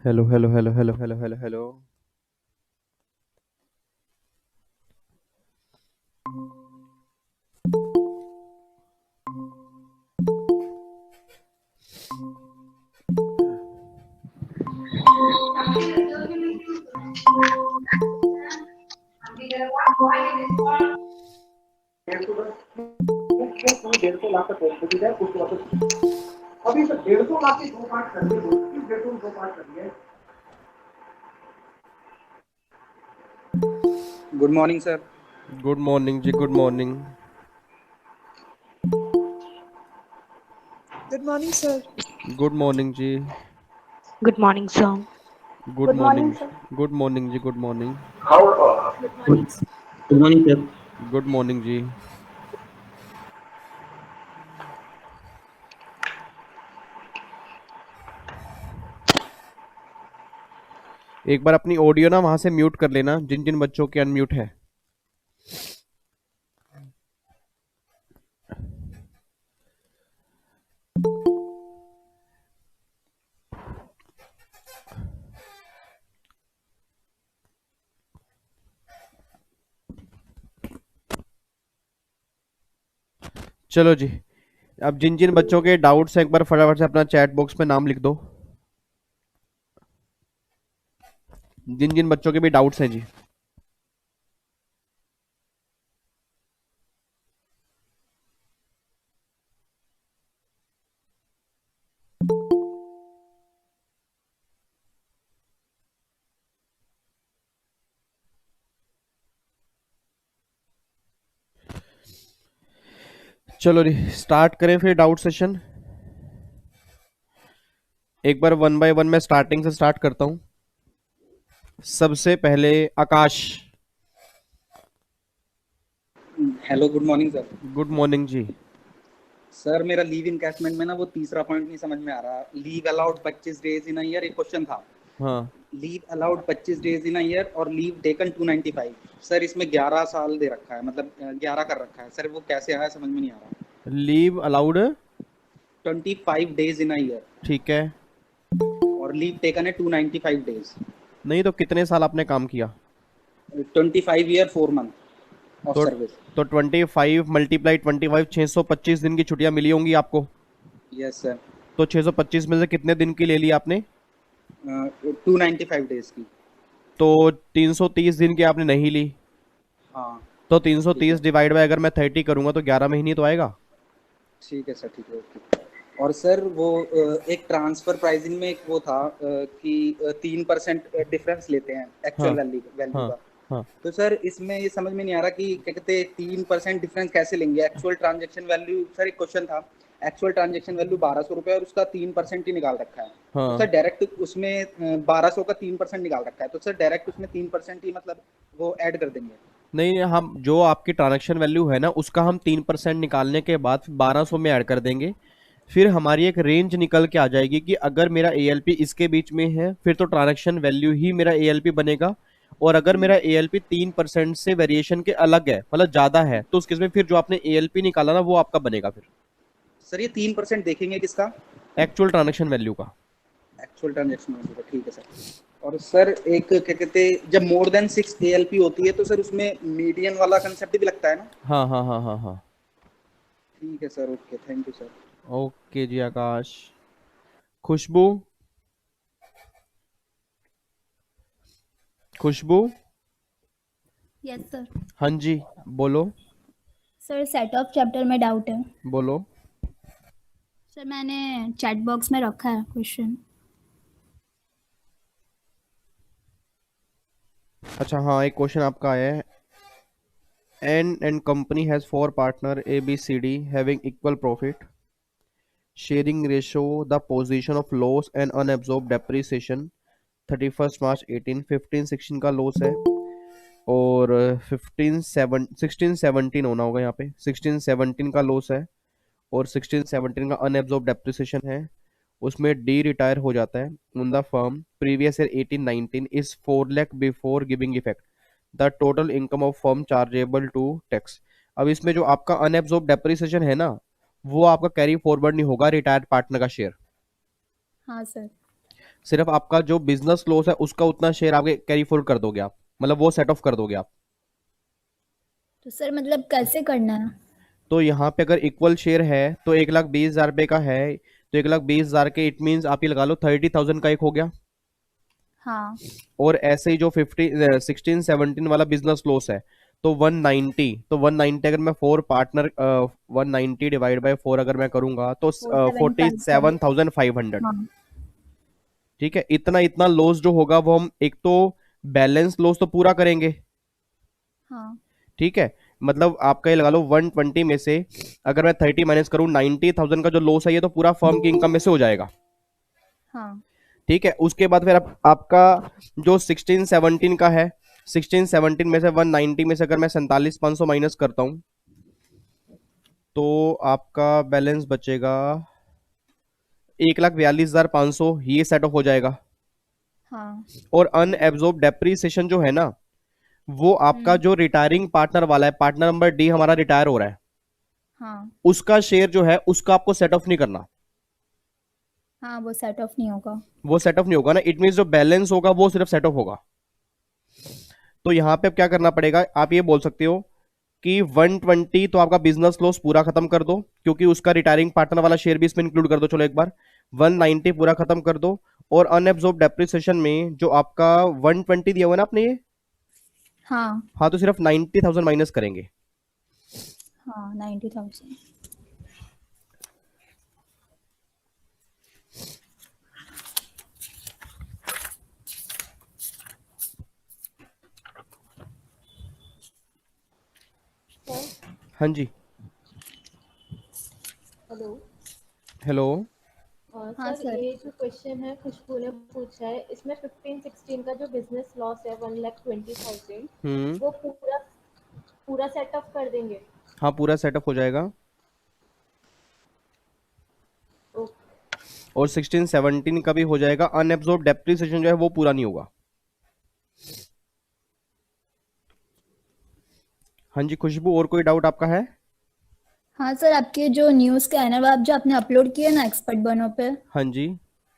Hello hello hello hello hello hello hello. डेढ़ सौ लाख का है उसके वापस अभी से 150 लाख के दो पार्ट कर दिए 150 दो पार्ट कर दिए। Good morning sir. Good morning जी, good morning. Good morning sir. Good morning जी। Good morning, sir. Good good morning morning. Sir. Good morning जी, good morning. How Good morning, sir. Good morning sir. Good morning जी। एक बार अपनी audio ना वहां से म्यूट कर लेना, जिन जिन बच्चों के अनम्यूट है। चलो जी। अब जिन जिन बच्चों के डाउट्स हैं एक बार फटाफट से अपना चैट बॉक्स में नाम लिख दो। जिन जिन बच्चों के भी डाउट्स हैं जी। चलो जी, स्टार्ट करें फिर डाउट सेशन। एक बार वन बाय वन मैं स्टार्टिंग से स्टार्ट करता हूं। सबसे पहले Akash. Hello good morning sir. Good morning जी। सर मेरा लीव इनकैशमेंट में ना वो तीसरा पॉइंट नहीं समझ में आ रहा। Leave allowed 25 days in a year, एक क्वेश्चन था। हाँ। Leave allowed 25 days in a year और लीव टेकन 295। सर इसमें 11 साल दे रखा है, मतलब 11 कर रखा है। सर वो कैसे आया समझ में नहीं आ रहा। Leave allowed. 25 days in a year ठीक है। और लीव टेकन है 295 डेज। नहीं तो कितने साल आपने काम किया? 25 ईयर 4 मंथ ऑफ तो सर्विस। 25 मल्टीप्लाई 25, 625 दिन की छुट्टियां मिली होंगी आपको। Yes sir. तो 625 में से कितने दिन की ले ली आपने? 295 डेज की। तो 330 दिन की आपने नहीं ली। हाँ तो ठीक है। 330 डिवाइड बाय अगर मैं 30 करूंगा तो 11 महीने तो आएगा। ठीक है सर, ठीक है, ओके। और सर वो एक ट्रांसफर प्राइसिंग में एक वो था कि 3% डिफरेंस लेते हैं हाँ एक्चुअल वैल्यू वैल्यू हाँ का। हाँ। तो सर इसमें ये समझ में नहीं आ रहा कि क्या कहते हैं 3% डिफरेंस कैसे लेंगे। एक्चुअल ट्रांजेक्शन वैल्यू, सर एक क्वेश्चन था। एक्चुअल ट्रांजेक्शन वैल्यू 1200 रुपये और उसका 3% ही निकाल रखा है। तो सर हाँ। डायरेक्ट उसमें 1200 का 3% निकाल रखा है, तो सर डायरेक्ट उसमें 3% ही मतलब वो ऐड कर देंगे। नहीं, हम जो आपकी ट्रांजैक्शन वैल्यू है ना उसका हम 3% निकालने के बाद 1200 में ऐड कर देंगे। फिर हमारी एक रेंज निकल के आ जाएगी कि अगर मेरा एएलपी इसके बीच में है फिर तो ट्रांजैक्शन वैल्यू ही मेरा एएलपी बनेगा। और अगर मेरा एएलपी 3% से वेरिएशन के अलग है, मतलब ज्यादा है, तो उस केस में फिर जो आपने एएलपी निकाला ना वो आपका बनेगा फिर। सर ये 3% देखेंगे किसका? एक्चुअल ट्रांजैक्शन वैल्यू का। एक्चुअल ट्रांजेक्शन वैल्यू का, ठीक है सर। और सर एक क्या कहते हैं, जब मोर देन 6 एएलपी होती है तो सर उसमें मीडियन वाला कंसेप्ट भी लगता है ना? हाँ हाँ हाँ हाँ हाँ। ठीक है sir, okay, thank you sir. Okay ji Aakash. Khushboo. Khushboo. Yes sir. हाँ जी। बोलो। सर सेट ऑफ चैप्टर में डाउट है। बोलो। सर मैंने चैट बॉक्स में रखा है क्वेश्चन। अच्छा हाँ, एक क्वेश्चन आपका आया है। N and company has four partner A, B, C, D having equal profit. Sharing ratio the position of loss and unabsorbed depreciation 31st March 18, 15 16 का लॉस है। और 16 17 होना होगा यहाँ पे, 16 17 का लॉस है। और 16 17 का अनएब्जॉर्ब डेप्रिसिएशन है। उसमें डी रिटायर हो जाता है उन the firm previous year 18 19 is 4 lakh before giving effect the total income of firm chargeable to tax. अब इसमें जो आपका अनएब्जॉर्ब डेप्रिसिएशन है ना वो आपका कैरी फॉरवर्ड नहीं होगा रिटायर्ड पार्टनर का शेयर। हाँ सर। सिर्फ आपका जो बिजनेस लॉस है उसका उतना शेयर आपके कैरी फॉरवर्ड कर दोगे आप, मतलब वो सेट ऑफ कर दोगे आप। तो सर मतलब कैसे करना है? तो यहाँ पे अगर इक्वल शेयर है तो 1,20,000 रुपये का है, तो 1,20,000 के इट मीन्स आप ये लगा लो 30,000 का एक हो गया। हाँ और ऐसे ही जो 16-17 वाला बिजनेस लॉस है तो 190, तो 190 अगर मैं 4 पार्टनर 190 डिवाइड बाय 4 अगर मैं करूंगा तो 475 47,500। हाँ ठीक है, इतना इतना लॉस जो होगा वो हम एक तो बैलेंस लॉस तो पूरा करेंगे। हाँ ठीक है, मतलब आपका ये लगा लो 120 में से अगर मैं 30 माइनस करूं 90,000 का जो लॉस है ये तो पूरा फर्म की इनकम में से हो जाएगा। हाँ ठीक है, उसके बाद फिर आपका जो 16-17 का है, 16-17 में से 190 में से अगर मैं 47,500 माइनस करता हूं तो आपका बैलेंस बचेगा 1,42,500, ये सेट ऑफ हो जाएगा। हाँ और अनएब्जॉर्ब डेप्रीसिएशन जो है ना वो आपका जो रिटायरिंग पार्टनर वाला है, पार्टनर नंबर डी हमारा रिटायर हो रहा है, हाँ उसका शेयर जो है उसका आपको सेट ऑफ नहीं करना। हाँ वो सेट ऑफ नहीं होगा। वो सेट ऑफ नहीं होगा ना, इट मीन जो बैलेंस होगा वो सिर्फ सेट ऑफ होगा। तो यहां पे अब क्या करना पड़ेगा, आप ये बोल सकते हो कि 120 तो आपका बिजनेस लॉस पूरा खत्म कर दो, क्योंकि उसका रिटायरिंग पार्टनर वाला शेयर भी इसमें इंक्लूड कर दो। चलो एक बार 190 पूरा खत्म कर दो, और अनएब्जॉर्ब डेप्रिसिएशन में जो आपका 120 दिया हुआ ना आपने ये, हाँ हाँ तो सिर्फ 90,000 माइनस करेंगे। हाँ 90,000। हाँ जी, हेलो। हेलो। हाँ सर सर। ये जो क्वेश्चन है खुशबू ने पूछा है, इसमें 15-16 का जो बिजनेस लॉस है 1,20,000 वो पूरा पूरा सेट ऑफ कर देंगे। हाँ पूरा सेटअप हो जाएगा। ओके। और 16-17 का भी हो जाएगा, अनएब्जॉर्ब डेप्रिसिएशन जो है वो पूरा नहीं होगा। हाँ जी खुशबू, और कोई डाउट आपका है? हाँ सर, आपके जो न्यूज़ स्कैनर आप जो आपने अपलोड किए ना एक्सपर्ट बनो पे, हाँ जी,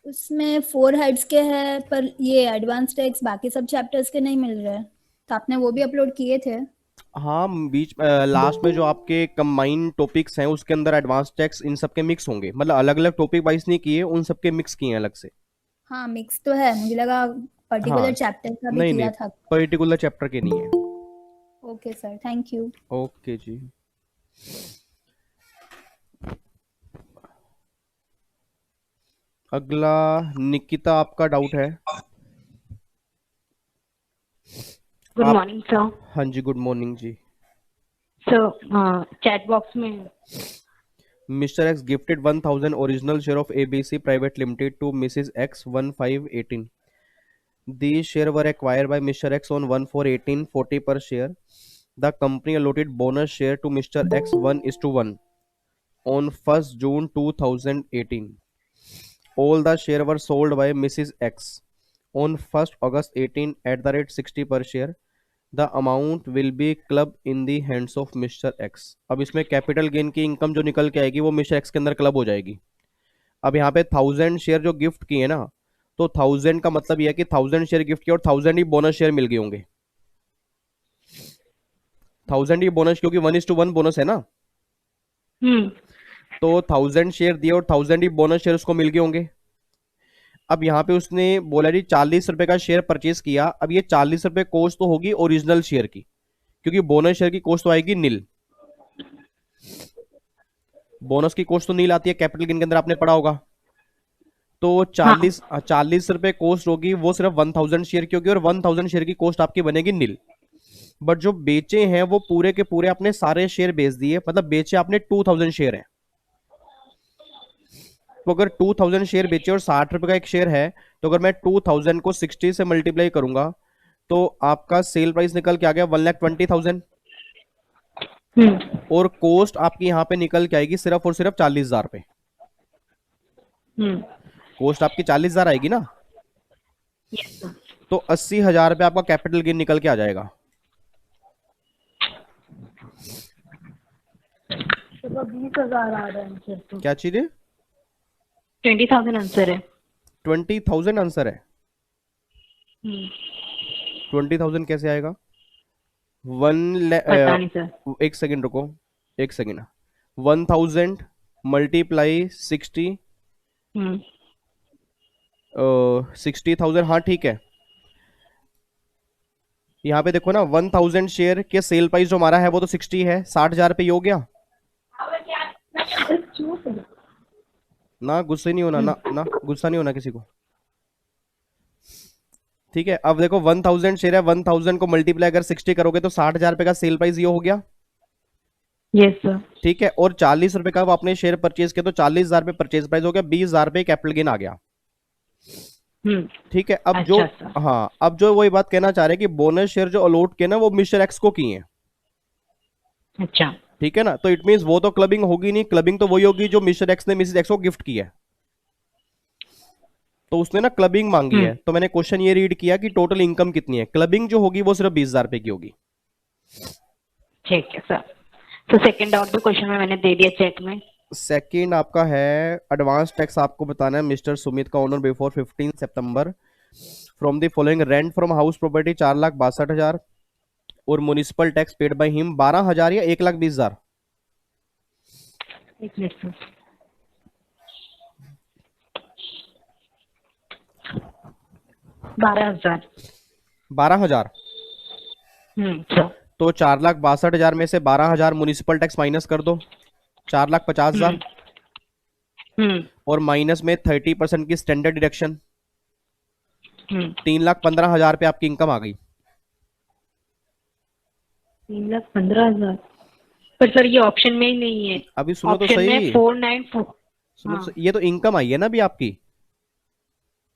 उसमें 4 हेड्स के हैं पर ये एडवांस टैक्स बाकी सब चैप्टर्स के नहीं मिल रहे, तो आपने वो भी अपलोड किए थे। हाँ बीच लास्ट में जो आपके कंबाइंड टॉपिक्स हैं उसके अंदर एडवांस टैक्स इन सब के मिक्स होंगे, मतलब अलग अलग टॉपिक वाइज नहीं किए, उन सब के मिक्स किए हैं अलग से। हाँ मिक्स तो है, मुझे लगा पर्टिकुलर हाँ चैप्टर का भी नहीं किया नहीं, था। पर्टिकुलर चैप्टर के नहीं है। Okay sir, thank you. Okay जी। अगला निकिता, आपका डाउट है? गुड आप, मॉर्निंग सर। हाँ जी गुड मॉर्निंग जी। सर चैट बॉक्स में Mr X gifted 1,000 original share of ABC private limited to Mrs X 1518. These shares were acquired by Mr. X on 1/4/18, 40 per share. The company allotted bonus share to Mr. X 1:1 on 1st June 2018. All the shares were sold by Mrs. X on 1st August 18 at the rate 60 per share. The amount will be clubbed in the hands of Mr. X. अब इसमें capital gain की income जो निकल के आएगी वो mister x के अंदर क्लब हो जाएगी। अब यहाँ पे 1,000 शेयर जो गिफ्ट किए ना, तो 1,000 का मतलब यह है कि 1,000 शेयर गिफ्ट किए और 1,000 ही बोनस शेयर मिल गए होंगे। 1,000 ही बोनस, क्योंकि 1:1 बोनस है ना, तो 1,000 शेयर दिए और 1,000 ही बोनस शेयर उसको मिल गए होंगे। अब यहाँ पे उसने बोला जी 40 रुपए का शेयर परचेज किया, अब ये 40 रुपए कॉस्ट तो होगी ओरिजिनल शेयर की, क्योंकि बोनस शेयर की कॉस्ट तो आएगी नील। बोनस की कॉस्ट तो नील आती है, कैपिटल गेन के अंदर आपने पढ़ा होगा। तो 40 रुपए कॉस्ट होगी, वो सिर्फ 1,000 शेयर की होगी, और 1,000 शेयर की कॉस्ट आपकी बनेगी नील। बट जो बेचे हैं वो पूरे के पूरे अपने सारे शेयर बेच दिए, मतलब बेचे आपने 2,000 शेयर है। तो अगर 2,000 शेयर बेचे और 60 रुपए का एक शेयर है, तो अगर मैं 2,000 को 60 से मल्टीप्लाई करूंगा तो आपका सेल प्राइस निकल के आ गया 1,20,000, और कॉस्ट आपकी यहां पे निकल के आएगी सिर्फ और सिर्फ 40,000 रुपए। कॉस्ट आपकी 40,000 आएगी ना, तो 80,000 रुपए आपका कैपिटल गेन निकल के आ जाएगा। तो 20,000 आ रहा है आंसर, तो क्या चीज है? 20,000 आंसर है। 20,000 आंसर है। हम्म, 20,000 कैसे आएगा? पता नहीं सर। एक सेकंड रुको, एक सेकंड। 1000 मल्टीप्लाई 60, हम्म, 60,000, हाँ ठीक है। यहाँ पे देखो ना, 1000 शेयर के सेल प्राइस जो हमारा है वो तो 60 है, 60,000 पे ही हो गया ना। गुस्से नहीं होना ना, ना गुस्सा नहीं होना किसी को, ठीक है। अब देखो 1000 शेयर है, 1000 को मल्टीप्लाई अगर 60 करोगे तो 60,000 रुपए का सेल प्राइस ये हो गया, यस सर। ठीक है। और 40 रुपए का आपने शेयर परचेज किया तो 40,000 रुपए परचेज प्राइस हो गया, 20,000 रुपए कैपिटल गेन आ गया, ठीक है। अब जो अच्छा सर। हाँ, अब जो वही बात कहना चाह रहे हैं कि बोनस शेयर जो अलॉट किए ना वो मिस्टर एक्स को किए हैं, अच्छा। ठीक है ना। तो इट मींस वो तो क्लबिंग होगी नहीं, क्लबिंग तो वही होगी जो मिस्टर एक्स ने मिसेस एक्स को गिफ्ट की है, तो उसने ना क्लबिंग मांगी है। तो मैंने क्वेश्चन ये रीड किया कि टोटल इनकम कितनी है, क्लबिंग जो होगी वो सिर्फ 20,000 रुपए की होगी। ठीक है सर। तो सेकंड आउट भी क्वेश्चन में मैंने दे दिया चेक में। सेकंड आपका है एडवांस टैक्स, आपको बताना है मिस्टर सुमित का owner before 15 September from the following: rent from house property 4,62,000 और municipal tax paid by him 12,000 या 1,20,000। एक मिनट सर। 12,000। 12,000, सर। तो 4,62,000 में से 12,000 म्युनिसिपल टैक्स माइनस कर दो, 4,50,000 और माइनस में 30% की स्टैंडर्ड डिडक्शन, 3,15,000 पे आपकी इनकम आ गई। 3,15,000। पर सर ये ऑप्शन में ही नहीं है। अभी सुनो तो ऑप्शन में सही, 494। सुनो हाँ। तो ये तो इनकम आई है ना अभी आपकी,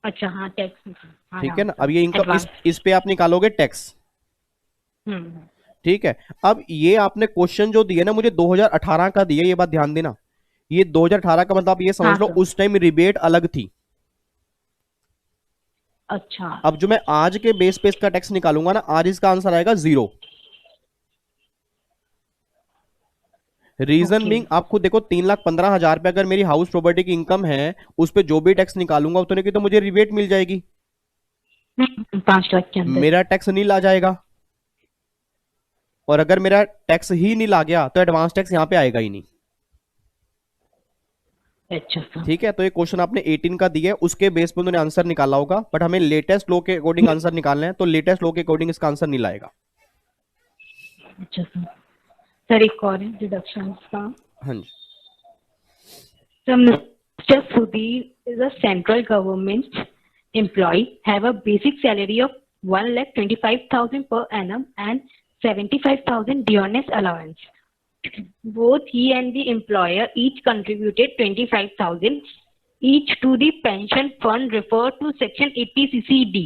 अच्छा हाँ, टैक्स। ठीक है ना। अब ये इनकम इस पे आप निकालोगे टैक्स, ठीक है। अब ये आपने क्वेश्चन जो दिया ना मुझे 2018 का दिया, ये बात ध्यान देना। ये 2018 का मतलब आप ये समझ लो उस टाइम रिबेट अलग थी। अच्छा। अब जो मैं आज के बेस पे इसका टैक्स निकालूंगा ना, आज इसका आंसर आएगा 0। रीजन बीइंग आप खुद देखो, 3,15,000 पे अगर मेरी हाउस प्रॉपर्टी की इनकम है, उस पे जो भी टैक्स निकालूंगा उतने की तो मुझे रिबेट मिल जाएगी, 5 लाख के अंदर मेरा टैक्स नील आ जाएगा। और अगर मेरा टैक्स ही नील आ गया तो एडवांस टैक्स यहां पे आएगा ही नहीं, अच्छा सर। ठीक है। तो ये क्वेश्चन आपने 18 का दिया है, उसके बेस पे उन्होंने आंसर निकाला होगा, बट हमें लेटेस्ट लॉ के अकॉर्डिंग आंसर निकालना है, तो लेटेस्ट लॉ के अकॉर्डिंग इसका आंसर नहीं लाएगा। अच्छा सर। सर एक और डिडक्शन का। हाँ जी। So, Mr. Sudhir is a central government employee, have a basic salary of 1,25,000 per annum and 75,000 dearness allowance. Both he and the employer each contributed 25,000 each to the pension fund referred to Section 80 CCD.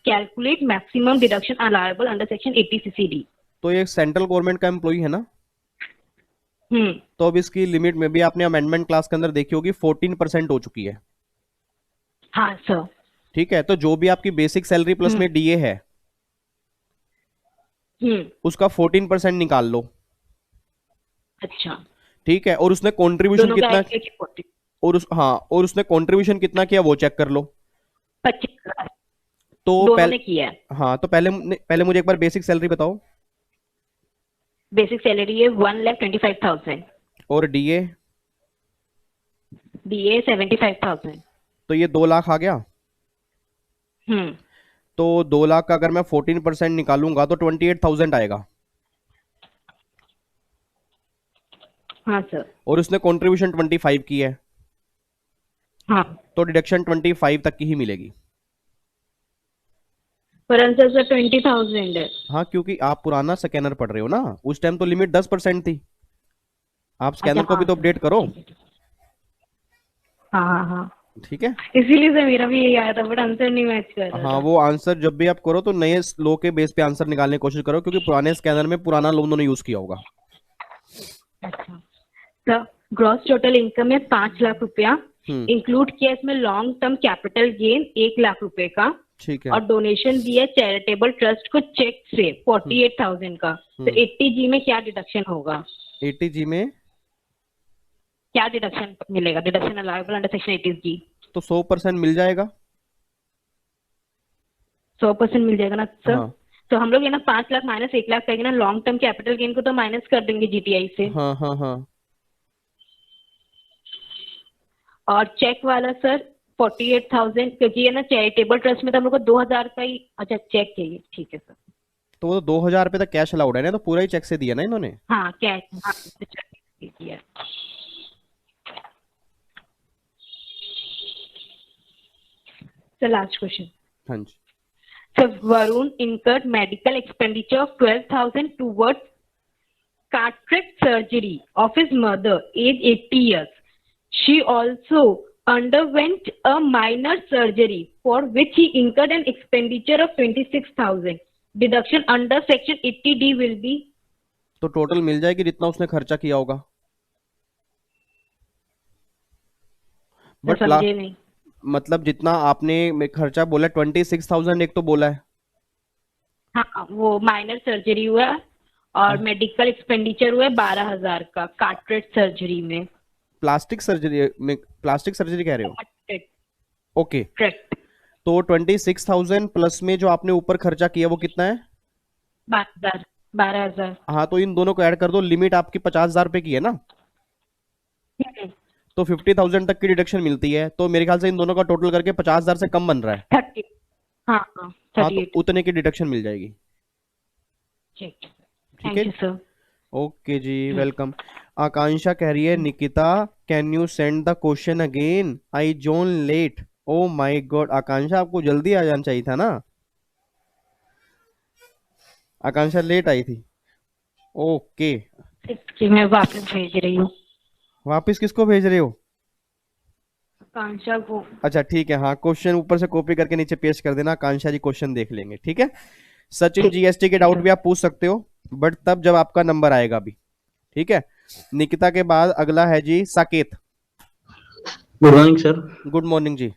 Calculate maximum deduction allowable under Section 80 CCD. तो ये central government का employee है ना, तो अब इसकी limit में भी आपने अमेंडमेंट क्लास के अंदर देखी होगी 14% हो चुकी है। हाँ सर। ठीक है, तो जो भी आपकी बेसिक सैलरी प्लस में डीए है उसका 14% निकाल लो। अच्छा। ठीक है, और उसने कंट्रीब्यूशन कितना, और उसने कंट्रीब्यूशन कितना किया वो चेक कर लो। 25,000 तो दोनों ने किया है। हाँ, तो पहले मुझे एक बार बेसिक सैलरी बताओ। बेसिक सैलरी है 1,25,000 और डीए? डीए 75,000। तो ये 2 लाख आ गया। तो 2 लाख का अगर मैं 14% निकालूंगा तो 28,000 आएगा। हाँ सर। और उसने कंट्रीब्यूशन 25 की है, हाँ, तो डिडक्शन 25 तक की ही मिलेगी। पर आंसर सर 20,000 है। हाँ, क्योंकि आप पुराना स्कैनर पढ़ रहे हो ना, उस टाइम तो लिमिट 10% थी। आप स्कैनर को भी तो अपडेट करो। हाँ हाँ, ठीक है, इसीलिए से मेरा भी यही आया था, बट आंसर नहीं मैच कर रहा हाँ। था। वो आंसर जब भी आप करो तो नए लो के बेस पे आंसर निकालने की कोशिश करो, क्योंकि पुराने स्कैनर में पुराना लो उन्होंने यूज किया होगा। अच्छा। तो ग्रॉस टोटल इनकम है 5 लाख रुपया, इंक्लूड किया इसमें long term capital gain 1 lakh रुपए का, ठीक है। और डोनेशन दिया चैरिटेबल ट्रस्ट को चेक से 48,000 का। तो 80G में क्या डिडक्शन होगा? 80G में क्या डिडक्शन मिलेगा? Deduction allowable under section 80G। तो 100% मिल जाएगा। 100% मिल जाएगा ना सर? हाँ तो हम लोग ये ना 5 लाख माइनस 1 लाख करेंगे ना, लॉन्ग टर्म कैपिटल गेन को तो माइनस कर देंगे जीटीआई से। हाँ हाँ हाँ और चेक वाला सर 48,000, क्योंकि ये ना चैरिटेबल ट्रस्ट में तो हम लोग को 2,000 का ही, अच्छा चेक चाहिए, ठीक है सर। तो वो तो 2,000 रुपये तक कैश अलाउड है ना, तो पूरा ही चेक से दिया ना इन्होंने। हाँ कैश, हाँ तो चेक दीजिए। Sir last question. हाँ जी। So Varun incurred medical expenditure of 12,000 towards cataract surgery of his mother, age 80 years. She also underwent a minor surgery for which he incurred an expenditure of 26,000. Deduction under section 80D will be. तो total मिल जाएगी जितना उसने खर्चा किया होगा। Sir but समझे नहीं। मतलब जितना आपने खर्चा बोला 26,000 एक तो बोला है। हाँ वो माइनर सर्जरी हुआ और मेडिकल एक्सपेंडिचर हुआ 12,000 का कैटरेक्ट सर्जरी में। प्लास्टिक सर्जरी कह रहे हो? Okay correct. तो 26,000 प्लस में जो आपने ऊपर खर्चा किया वो कितना है? 12,000। हाँ तो इन दोनों को ऐड कर दो, लिमिट आपकी 50,000 रुपए की है ना, तो 50,000 तक की डिडक्शन मिलती है, तो मेरे ख्याल से इन दोनों का टोटल करके 50,000 से कम बन रहा है। 30। हाँ हाँ हाँ तो 38। उतने की डिडक्शन मिल जाएगी। ठीक ठीक है यू सर। ओके जी, वेलकम। आकांक्षा कह रही है Nikita can you send the question again, I joined late. Oh my god Akanksha, आपको जल्दी आ जाना चाहिए था ना। आकांक्षा लेट आई थी। ओके कि मैं वापस भेज रही हूँ। वापस किसको भेज रहे हो? आकांक्षा को। अच्छा ठीक है, हाँ क्वेश्चन ऊपर से कॉपी करके नीचे पेस्ट कर देना, आकांक्षा जी क्वेश्चन देख लेंगे। ठीक है सचिन, जीएसटी के डाउट भी आप पूछ सकते हो बट तब जब आपका नंबर आएगा अभी। ठीक है निकिता के बाद अगला है जी Saket. Good morning sir. Good morning जी।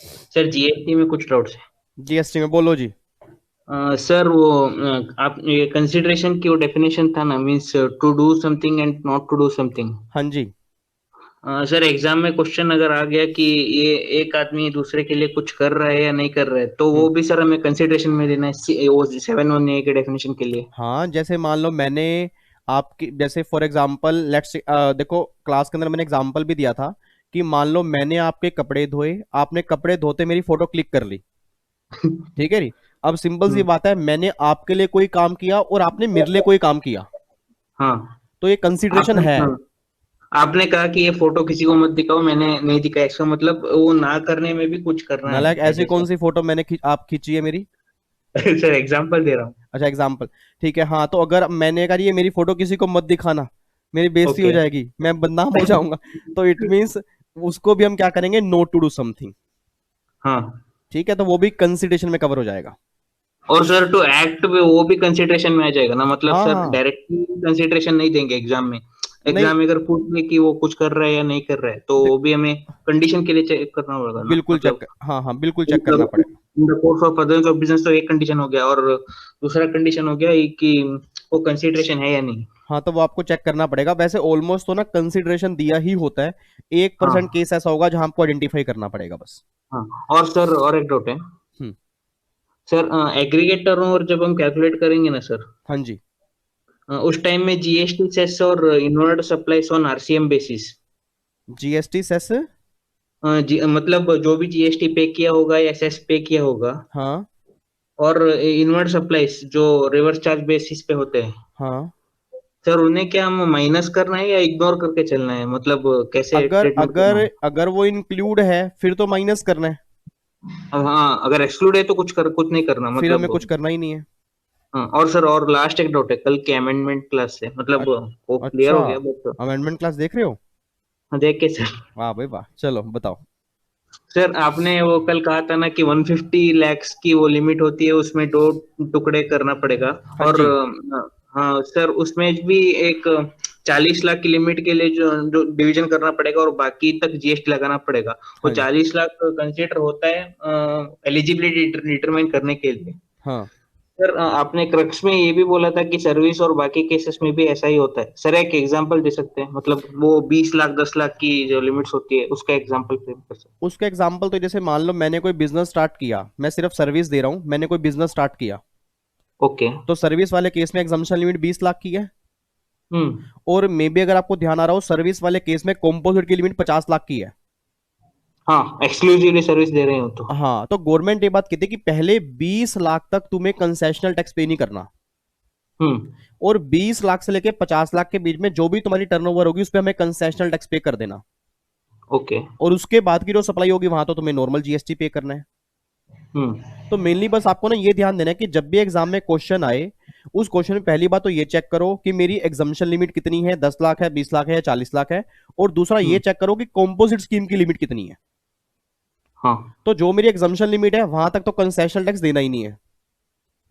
सर जीएसटी में कुछ डाउट्स है। जीएसटी में बोलो जी। सर वो आप ये कंसिडरेशन की वो डेफिनेशन था ना, means to do something and not to do something. हाँ जी। सर एग्जाम में क्वेश्चन अगर आ गया कि ये एक आदमी दूसरे के लिए कुछ कर रहा है या नहीं कर रहा है, तो वो भी सर हमें कंसिडरेशन में देना है वो 7(1)(a) के डेफिनेशन के लिए। हाँ जैसे मान लो मैंने आपकी, जैसे फॉर एग्जांपल लेट्स देखो क्लास के अंदर मैंने एग्जांपल भी दिया था कि मान लो मैंने आपके कपड़े धोए, आपने कपड़े धोते मेरी फोटो क्लिक कर ली। ठीक है जी, अब सिंपल सी बात है, मैंने आपके लिए कोई काम किया और आपने मेरे लिए कोई काम किया। हाँ तो ये कंसिडरेशन है। आपने कहा कि ये फोटो किसी को मत दिखाओ, मैंने नहीं दिखाया, इसका मतलब वो ना करने में भी कुछ करना है। नालायक, ऐसी कौन सी फोटो मैंने आप खींची है मेरी? सर एग्जांपल दे रहा हूँ। अच्छा एग्जांपल, ठीक है। हाँ तो अगर मैंने कहा ये मेरी फोटो किसी को मत दिखाना, मेरी बेइज्जती हो जाएगी, मैं बदनाम हो जाऊंगा, तो इट मींस उसको भी हम क्या करेंगे, नोट टू डू समथिंग। हाँ ठीक है, तो वो भी कंसिडरेशन में कवर हो जाएगा। और सर टू एक्ट में वो भी कंसिडरेशन में आ जाएगा ना, मतलब हाँ, सर हाँ। डायरेक्टली कंसिडरेशन नहीं देंगे एग्जाम में। नहीं। एग्जाम में अगर पूछ ले कि वो कुछ कर रहा है या नहीं कर रहा है, तो वो भी हमें कंडीशन के लिए चेक करना होगा ना। बिल्कुल मतलब चेक, हाँ हाँ बिल्कुल चेक करना पड़ेगा। In the course of furtherance of business, तो एक कंडीशन हो गया, और दूसरा कंडीशन हो गया कि वो कंसिडरेशन है या नहीं। हाँ तो वो आपको चेक करना पड़ेगा। वैसे ऑलमोस्ट तो ना कंसिडरेशन दिया ही होता है, 1% केस ऐसा होगा जहां आपको आइडेंटिफाई करना पड़ेगा बस। हाँ और सर और एक डाउट है हम्म। सर, एग्रीगेट टर्नओवर जब हम कैलकुलेट करेंगे ना सर, हाँ जी। उस टाइम में जीएसटी सेस और inward supplies on RCM basis. GST cess, मतलब जो भी जीएसटी पे किया होगा या सेस पे किया होगा, हाँ और इनवर्ड सप्लाईज जो रिवर्स चार्ज बेसिस पे होते हैं, हाँ। सर उन्हें क्या हम माइनस करना है या इग्नोर करके चलना है, मतलब कैसे अगर ट्रीटमेंट करना अगर है? अगर वो इंक्लूड है फिर तो माइनस करना है, अब हाँ अगर एक्सक्लूड है तो कुछ नहीं करना, फिर हमें मतलब कुछ करना ही नहीं है। हाँ। और सर और लास्ट एक डाउट है, कल के अमेंडमेंट क्लास से, मतलब वो क्लियर अच्छा, हो गया बट अमेंडमेंट क्लास देख रहे हो? देख के सर। वाह भाई वाह, चलो बताओ। सर आपने वो कल कहा था ना कि 150 lakhs की वो लिमिट होती है, उसमें 2 टुकड़े करना पड़ेगा। हाँ और जी। हाँ सर उसमें भी एक 40 लाख की लिमिट के लिए जो डिवीजन करना पड़ेगा और बाकी तक जीएसटी लगाना पड़ेगा। वो हाँ जी। 40 लाख कंसिडर होता है एलिजिबिलिटी डिटरमाइन करने के लिए। हाँ सर आपने क्रक्स में ये भी बोला था कि सर्विस और बाकी केसेस में भी ऐसा ही होता है। सर एक एग्जांपल दे सकते हैं, मतलब वो 20 लाख 10 लाख की जो लिमिट्स होती है उसका एग्जांपल फ्रेम कर सकते हैं? उसका एग्जाम्पल तो जैसे मान लो मैंने कोई बिजनेस स्टार्ट किया, मैं सिर्फ सर्विस दे रहा हूँ, मैंने कोई बिजनेस स्टार्ट किया, ओके। तो सर्विस वाले केस में एग्जाम्पशन लिमिट 20 लाख की है। हम्म। और मे बी अगर आपको ध्यान आ रहा हो, सर्विस वाले केस में कॉम्पोजिट की लिमिट 50 लाख की है। हाँ, एक्सक्लूसिवली सर्विस दे रहे हो तो। हाँ, तो गवर्नमेंट ये बात कहती है कि पहले 20 लाख तक तुम्हें कंसेशनल टैक्स पे नहीं करना, हम्म। और 20 लाख से लेके 50 लाख के बीच में जो भी तुम्हारी टर्नओवर होगी उस पर हमें कंसेशनल टैक्स पे कर देना। ओके। और उसके बाद की जो सप्लाई होगी वहां तो तुम्हें नॉर्मल जीएसटी पे करना है। हम्म। तो मेनली बस आपको ना ये ध्यान देना है कि जब भी एग्जाम में क्वेश्चन आए, उस क्वेश्चन में पहली बात तो ये चेक करो कि मेरी एग्जाम्पशन लिमिट कितनी है, 10 लाख है, 20 लाख है या 40 लाख है। और दूसरा ये चेक करो कि कॉम्पोजिट स्कीम की लिमिट कितनी है। हाँ। तो जो मेरी एग्जाम्पशन लिमिट है वहां तक तो कंसेशनल टैक्स देना ही नहीं है।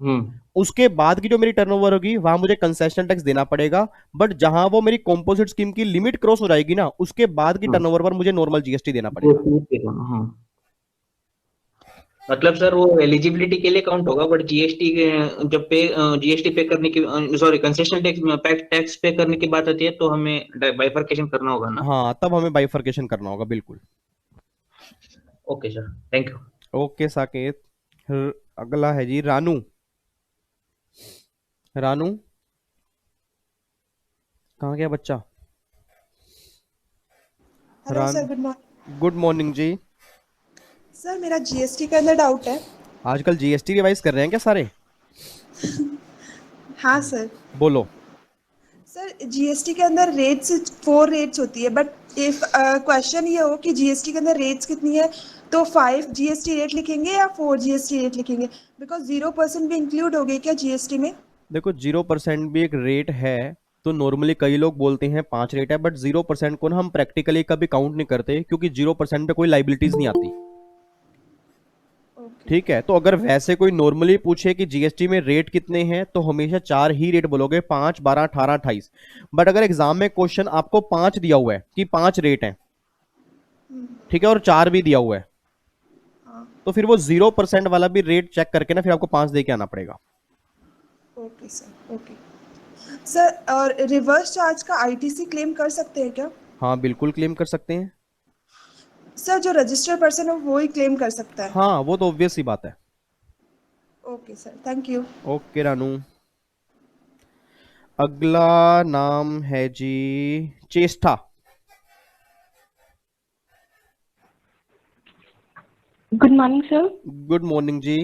हम्म। उसके बाद की जो मेरी टर्नओवर होगी वहां मुझे कंसेशनल टैक्स देना पड़ेगा। बट जहां वो मेरी कॉम्पोजिट स्कीम की लिमिट क्रॉस हो जाएगी ना, उसके बाद की टर्नओवर पर मुझे नॉर्मल जीएसटी देना पड़ेगा। हाँ, मतलब सर वो एलिजिबिलिटी के लिए काउंट होगा, बट जीएसटी जब जीएसटी पे करने की, सॉरी कंसेशनल टैक्स पे करने की बात आती है तो हमें बाइफरकेशन करना होगा ना? हाँ, तब हमें बाइफर्केशन करना होगा, बिल्कुल। Okay sir, thank you. Okay Saket. अगला है जी रानू। रानू कहाँ गया बच्चा? Hello sir, good morning. Good morning जी। सर मेरा जीएसटी के अंदर डाउट है। आजकल जीएसटी रिवाइज कर रहे हैं क्या सारे? हाँ सर। बोलो। सर जीएसटी के अंदर रेट्स 4 रेट्स होती है, बट इफ क्वेश्चन ये हो कि जीएसटी के अंदर रेट्स कितनी है, तो 5 जीएसटी रेट लिखेंगे या 4 जीएसटी रेट लिखेंगे? बिकॉज 0% भी इंक्लूड हो गई क्या जीएसटी में? देखो 0% भी एक रेट है, तो नॉर्मली कई लोग बोलते हैं 5 रेट है, बट 0% को ना हम प्रैक्टिकली कभी काउंट नहीं करते, क्योंकि 0% पे कोई लाइबिलिटीज नहीं आती। ठीक है, तो अगर वैसे कोई नॉर्मली पूछे कि जीएसटी में रेट कितने हैं, तो हमेशा 4 ही रेट बोलोगे, 5, 12, 18, 28। बट अगर एग्जाम में क्वेश्चन आपको 5 दिया हुआ है कि 5 रेट हैं, ठीक है, और 4 भी दिया हुआ है, तो फिर वो 0% वाला भी रेट चेक करके ना फिर आपको 5 दे के आना पड़ेगा। Okay sir, okay sir. और रिवर्स चार्ज का आईटीसी क्लेम कर सकते हैं क्या? हाँ, बिल्कुल क्लेम कर सकते हैं। सर जो रजिस्टर्ड पर्सन है वो ही क्लेम कर सकता है? हाँ, वो तो ऑब्वियस ही बात है। Okay sir, thank you. Okay Ranu. अगला नाम है जी Cheshta. Good morning sir. Good morning जी।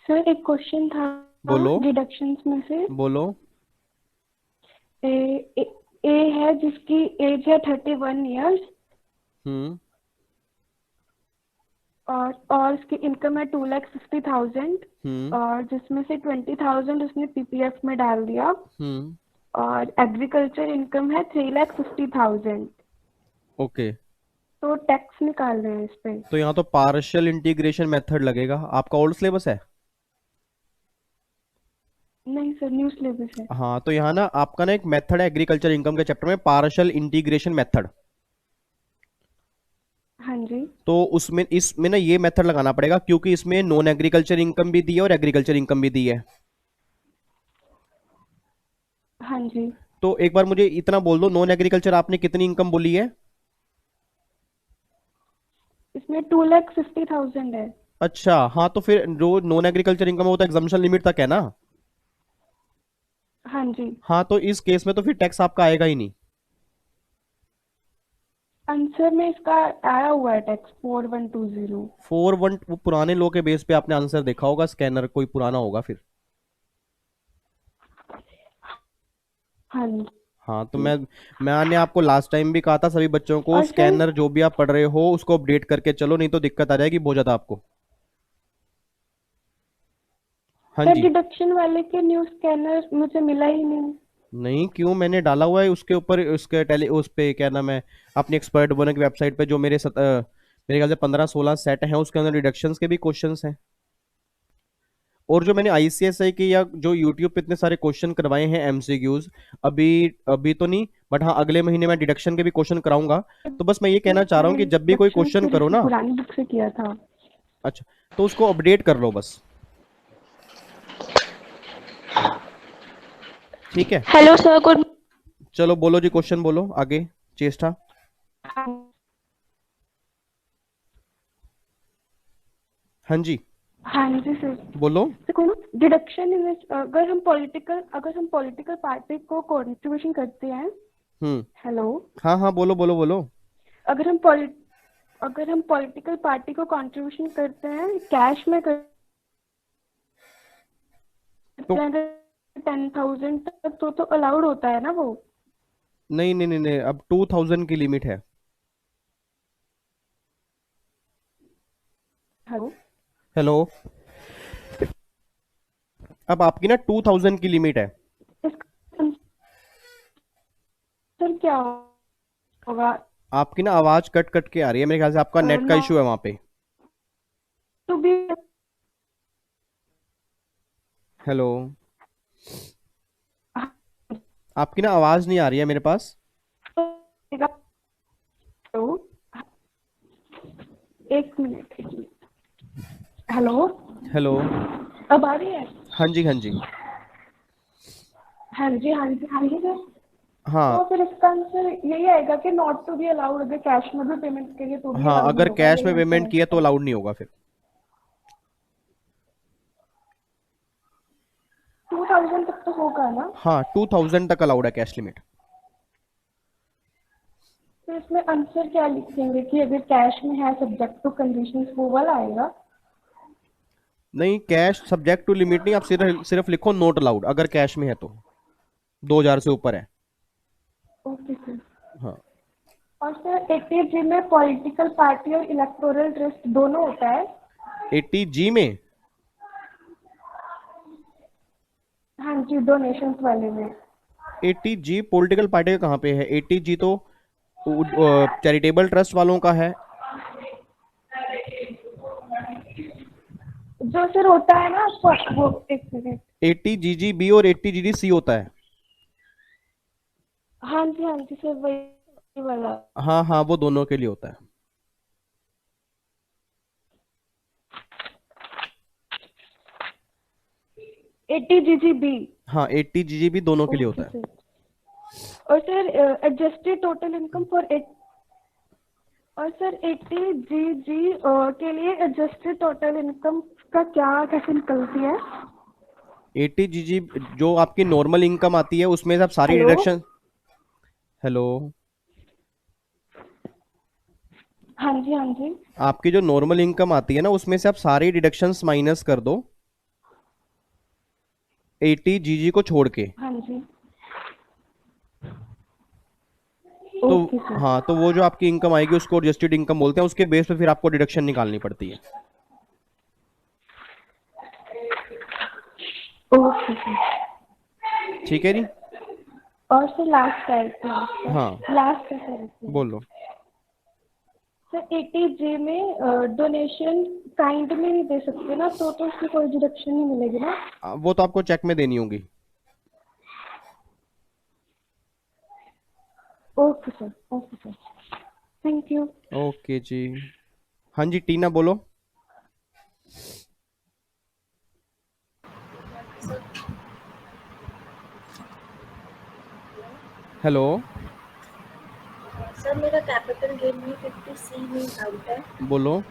सर एक क्वेश्चन था बोलो। डिडक्शंस में से। बोलो। ए है जिसकी एज है 31 इयर्स और उसकी इनकम है 2,50,000 और जिसमें से 20,000 उसने पीपीएफ में डाल दिया और एग्रीकल्चर इनकम है 3,50,000। ओके, तो टैक्स निकाल रहे हैं इस पे। तो यहाँ तो पार्शियल इंटीग्रेशन मेथड लगेगा। आपका ओल्ड सिलेबस है? नहीं सर, न्यू सिलेबस है। हाँ, तो यहाँ ना आपका ना एक मेथड है एग्रीकल्चर इनकम के चैप्टर में, पार्शियल इंटीग्रेशन मेथड। हाँ जी। तो उसमें इसमें ना ये मेथड लगाना पड़ेगा, क्योंकि इसमें नॉन एग्रीकल्चर इनकम भी दी है और एग्रीकल्चर इनकम भी दी है। हाँ जी। तो एक बार मुझे इतना बोल दो, नॉन एग्रीकल्चर आपने कितनी इनकम बोली है? इसमें 2,50,000 है। अच्छा, हाँ, तो फिर जो नॉन एग्रीकल्चर इनकम है वो तो एग्जम्पशन लिमिट तक है ना। हाँ जी। हाँ, तो इस केस में तो फिर टैक्स आपका आएगा ही नहीं। आंसर में इसका आया हुआ है टैक्स 4120। 41 वो पुराने लो के बेस पे आपने आंसर देखा होगा, स्कैनर कोई पुराना होगा फिर। हाँ जी। हाँ, तो मैंने आपको लास्ट टाइम भी कहा था सभी बच्चों को, और सर- स्कैनर जो भी आप पढ़ रहे हो उसको अपडेट करके चलो, नहीं तो दिक्कत आ जाएगी बहुत ज्यादा आपको। हाँ सर जी। डिडक्शन वाले के न्यू स्कैनर मुझे मिला ही नहीं। नहीं, क्यों? मैंने डाला हुआ है उसके ऊपर, उसके उस पे क्या नाम है, अपनी एक्सपर्ट बनो की वेबसाइट पे, जो मेरे ख्याल से 15-16 सेट हैं, उसके अंदर डिडक्शंस के भी क्वेश्चंस हैं। और जो मैंने आईसीएसआई के या जो यूट्यूब पे इतने सारे क्वेश्चन करवाए हैं एमसीक्यूज, अभी तो नहीं, बट हाँ अगले महीने मैं डिडक्शन के भी क्वेश्चन कराऊंगा। तो बस मैं ये कहना चाह रहा हूँ कि जब भी कोई क्वेश्चन करो ना, पुरानी बुक से किया था। अच्छा, तो उसको अपडेट कर लो बस, ठीक है। Hello sir, good. चलो बोलो जी, क्वेश्चन बोलो आगे, चेष्टा। हाँ जी हाँ जी सर। बोलो। देखो ना, डिडक्शन अगर हम पॉलिटिकल पार्टी को कंट्रीब्यूशन करते हैं। हेलो। हाँ हाँ बोलो बोलो बोलो। अगर हम पॉलिटिकल पार्टी को कंट्रीब्यूशन करते हैं कैश में करते हैं 10,000 तक तो अलाउड होता है ना वो? नहीं नहीं नहीं नहीं, अब 2000 की लिमिट है। हेलो। हेलो, अब आपकी ना 2000 की लिमिट है। सर क्या होगा? आपकी ना आवाज कट कट के आ रही है, मेरे ख्याल से आपका नेट का इशू है वहां पे। तो भी हेलो, आपकी ना आवाज नहीं आ रही है मेरे पास। हेलो, एक मिनट। हेलो। हेलो, अब आ रही है? हाँ जी हाँ जी हाँ जी हाँ जी हाँ जी सर। हाँ तो फिर इसका आंसर यही आएगा कि नॉट टू बी अलाउड, अगर कैश में भी पेमेंट करिए तो भी हाँ, अलाउड अगर होगा, कैश यही में आंसर पेमेंट है किया तो इसका। अलाउड नहीं होगा फिर। 2000 तक तो होगा ना? हाँ, 2000 तक अलाउड है कैश लिमिट। तो इसमें आंसर क्या लिखेंगे कि अगर कैश में है सब्जेक्ट टू कंडीशंस, वो वाला आएगा? नहीं, कैश सब्जेक्ट टू लिमिट नहीं, आप सिर्फ सिर्फ लिखो नोट अलाउड, अगर कैश में है तो 2000 से ऊपर है। Okay sir. हाँ, और सर 80G में पॉलिटिकल पार्टी और इलेक्टोरल ट्रस्ट दोनों होता है? 80G में? हाँ जी, डोनेशंस वाले में। 80G पॉलिटिकल पार्टी का कहाँ पे है? 80G तो चैरिटेबल ट्रस्ट वालों का है। जो सर होता है ना वो, एक मिनट। 80GGB और 80GGC होता है। हाँ जी सर, वही वाला। हाँ हाँ, वो दोनों के लिए होता है। ATGGB। हाँ, 80GGB दोनों के लिए होता है। सर। और sir adjusted total income for और सर 80GG के लिए एडजस्टेड टोटल इनकम का क्या कैसे निकलती है? 80GG जो आपकी नॉर्मल इनकम आती है उसमें से आप सारी हेलो? डिडक्शन। हेलो, हाँ जी। आपकी जो नॉर्मल इनकम आती है ना उसमें से आप सारी डिडक्शंस माइनस कर दो 80GG को छोड़ के। हाँ जी। तो ओके सर। हाँ, तो वो जो आपकी इनकम आएगी उसको एडजस्टेड इनकम बोलते हैं, उसके बेस पे फिर आपको डिडक्शन निकालनी पड़ती है। Okay sir. ठीक है जी। और सर लास्ट है हाँ लास्ट है सर इसमें। बोलो। सर 80G में डोनेशन काइंड में नहीं दे सकते ना, तो उसकी कोई डिडक्शन नहीं मिलेगी ना? वो तो आपको चेक में देनी होगी। Okay sir. Thank you. Okay जी। हाँ जी, टीना बोलो। हेलो, सर मेरा कैपिटल गेन में 50C में आउट है। बोलो।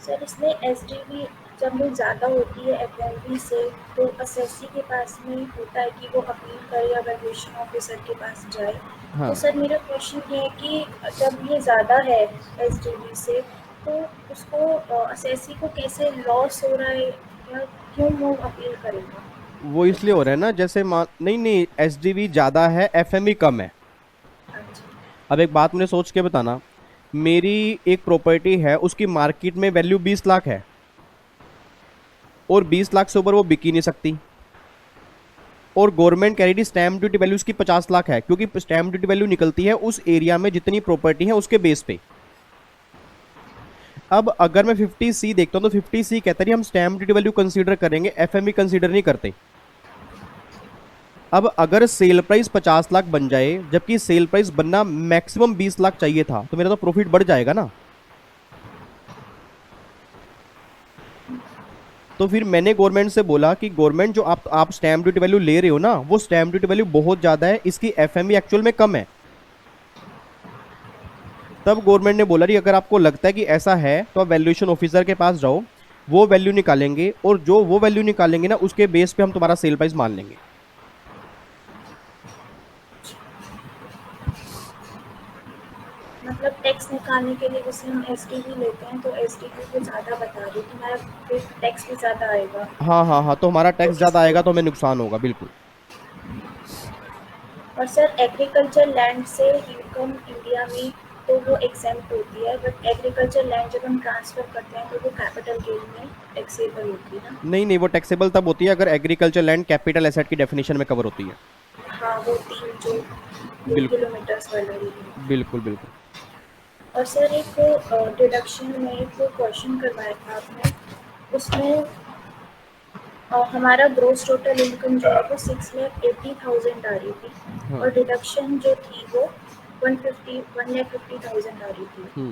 सर इसमें SDV जब में ज़्यादा होती है FMV से, तो असेसी के पास में होता है कि वो अपील करे या वैल्यूएशन ऑफिसर के पास जाए। हाँ, तो सर मेरा क्वेश्चन ये है कि जब ये ज़्यादा है SDV से, तो उसको असेसी को कैसे लॉस हो रहा है या क्यों वो अपील करेगा? वो इसलिए हो रहा है ना, जैसे नहीं नहीं, SDV ज़्यादा है, FME कम है। अब एक बात मुझे सोच के बताना, मेरी एक प्रॉपर्टी है उसकी मार्केट में वैल्यू 20 लाख है और 20 लाख से ऊपर वो बिक ही नहीं सकती, और गवर्नमेंट कह रही थी स्टैम्प ड्यूटी वैल्यू उसकी 50 लाख है, क्योंकि स्टैम्प ड्यूटी वैल्यू निकलती है उस एरिया में जितनी प्रॉपर्टी है उसके बेस पे। अब अगर मैं 50C देखता हूं तो 50C कहता है हम स्टैम्प ड्यूटी वैल्यू कंसीडर करेंगे, FME कंसीडर नहीं करते। अब अगर सेल प्राइस 50 लाख बन जाए जबकि सेल प्राइस बनना मैक्सिमम 20 लाख चाहिए था, तो मेरा तो प्रॉफिट बढ़ जाएगा ना। तो फिर मैंने गवर्नमेंट से बोला कि गवर्नमेंट जो आप स्टैम्प ड्यूटी वैल्यू ले रहे हो ना, वो स्टैम्प ड्यूटी वैल्यू बहुत ज़्यादा है, इसकी एफएमवी एक्चुअल में कम है। तब गवर्नमेंट ने बोला कि अगर आपको लगता है कि ऐसा है तो आप वैल्यूएशन ऑफिसर के पास जाओ, वो वैल्यू निकालेंगे, और जो वो वैल्यू निकालेंगे ना उसके बेस पे हम तुम्हारा सेल प्राइस मान लेंगे। मतलब टैक्स निकालने के लिए जैसे हम एसटीवी लेते हैं तो एसटीवी को ज़्यादा बता रही तो हमारा फिर टैक्स भी ज़्यादा आएगा। हाँ हाँ हाँ, तो हमारा टैक्स ज़्यादा आएगा तो हमें नुकसान होगा, बिल्कुल। और सर एग्रीकल्चर लैंड से इनकम इंडिया में तो वो एग्जेम्प्ट होती है, बट एग्रीकल्चर लैंड जब हम ट्रांसफ़र करते हैं तो वो कैपिटल गेन में टैक्सेबल होती है ना? नहीं नहीं, वो टैक्सेबल तब होती है अगर एग्रीकल्चर लैंड कैपिटल एसेट की डेफिनेशन में कवर होती है। हाँ, वो 3 जो 2 बिल्कुल किलोमीटर्स वाला एरिया। बिल्कुल बिल्कुल। और सर एक डिडक्शन में एक क्वेश्चन करवाया था आपने, उसमें हमारा ग्रोस टोटल इनकम जो है वो 6,80,000 आ रही थी हाँ। और डिडक्शन जो थी वो 1,50,000 आ रही थी।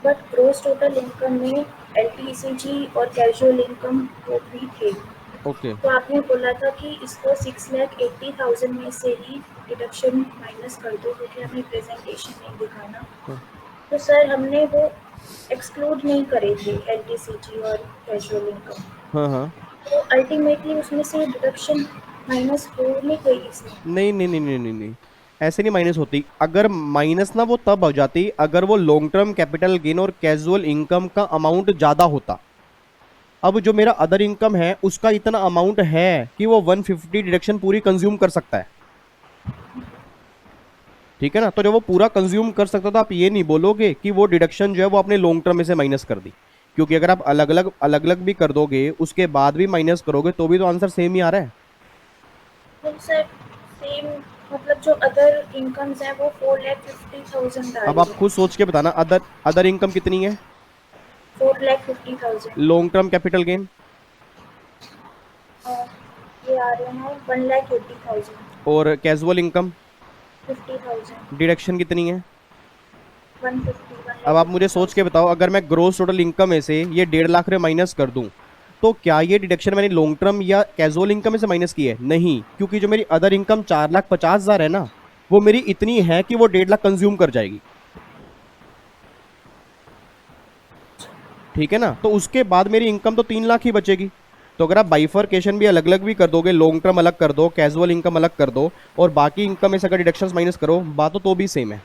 बट ग्रोस टोटल इनकम में एलटीसीजी और कैजुअल इनकम वो भी थे। ओके। तो आपने बोला था कि इसको 6,80,000 में से ही डिडक्शन माइनस कर दो, क्योंकि हमें प्रेजेंटेशन नहीं दिखाना। तो सर हमने वो एक्सक्लूड नहीं करे थे एलटीसीजी और कैजुअल इनकम, हाँ हाँ। तो अल्टीमेटली उसमें से डिडक्शन माइनस हो नहीं गई इसमें। नहीं नहीं नहीं नहीं नहीं नहीं, ऐसे नहीं माइनस होती। अगर माइनस ना वो तब हो जाती अगर वो लॉन्ग टर्म कैपिटल गेन और कैजुअल इनकम का अमाउंट ज़्यादा होता। अब जो मेरा अदर इनकम है उसका इतना अमाउंट है कि वो 150 डिडक्शन पूरी कंज्यूम कर सकता है, ठीक है ना। तो जब वो पूरा कंज्यूम कर सकता तो आप ये नहीं बोलोगे कि वो डिडक्शन जो है वो अपने लॉन्ग टर्म में से माइनस कर दी, क्योंकि अगर आप अलग अलग भी कर दोगे उसके बाद भी माइनस करोगे तो भी तो आंसर सेम ही आ रहा है। तो सर सेम मतलब जो अदर इनकम्स हैं वो 4,50,000 आ अब रही आप है। खुद सोच के बताना, अदर इनकम कितनी है? 4,50,000 लॉन्ग टर्म कैपिटल गेन ये आ रहे हैं 1,80,000, और कैजुअल इनकम 50,000, डिडक्शन कितनी है? 150, अब आप मुझे सोच के बताओ, अगर मैं ग्रोस टोटल इनकम में से ये 1.5 लाख रुपये माइनस कर दूं तो क्या ये डिडक्शन मैंने लॉन्ग टर्म या कैजुअल इनकम में से माइनस की है? नहीं, क्योंकि जो मेरी अदर इनकम 4,50,000 है ना, वो मेरी इतनी है कि वो 1.5 लाख कंज्यूम कर जाएगी, ठीक है ना। तो उसके बाद मेरी इनकम तो 3 लाख ही बचेगी। तो अगर आप बाइफर्केशन भी अलग अलग भी कर दोगे, लॉन्ग टर्म अलग कर दो, कैजुअल इनकम अलग कर दो, और बाकी इनकम में से अगर डिडक्शंस माइनस करो, बात तो भी सेम है।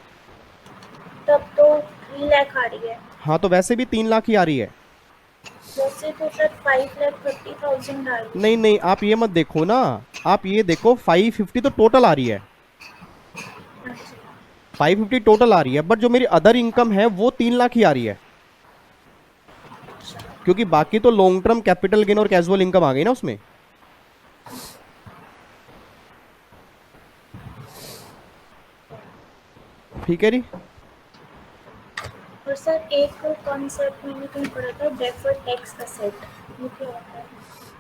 तब तो 3 लाख आ रही है। हाँ, तो वैसे भी 3 लाख ही आ रही है। वैसे तो सर 5,30,000 आ रही है। नहीं नहीं, आप ये मत देखो ना, आप ये देखो 550 तो टोटल आ रही है, अच्छा, 550 टोटल आ रही है, बट जो मेरी अदर इनकम है वो 3 लाख ही आ रही है, क्योंकि बाकी तो लॉन्ग टर्म कैपिटल गेन और कैजुअल इनकम आ गई ना उसमें। ठीक है जी। और सर एक कॉन्सेप्ट मैंने कहीं पढ़ा था, डेफर्ड टैक्स असेट, वो क्या होता है?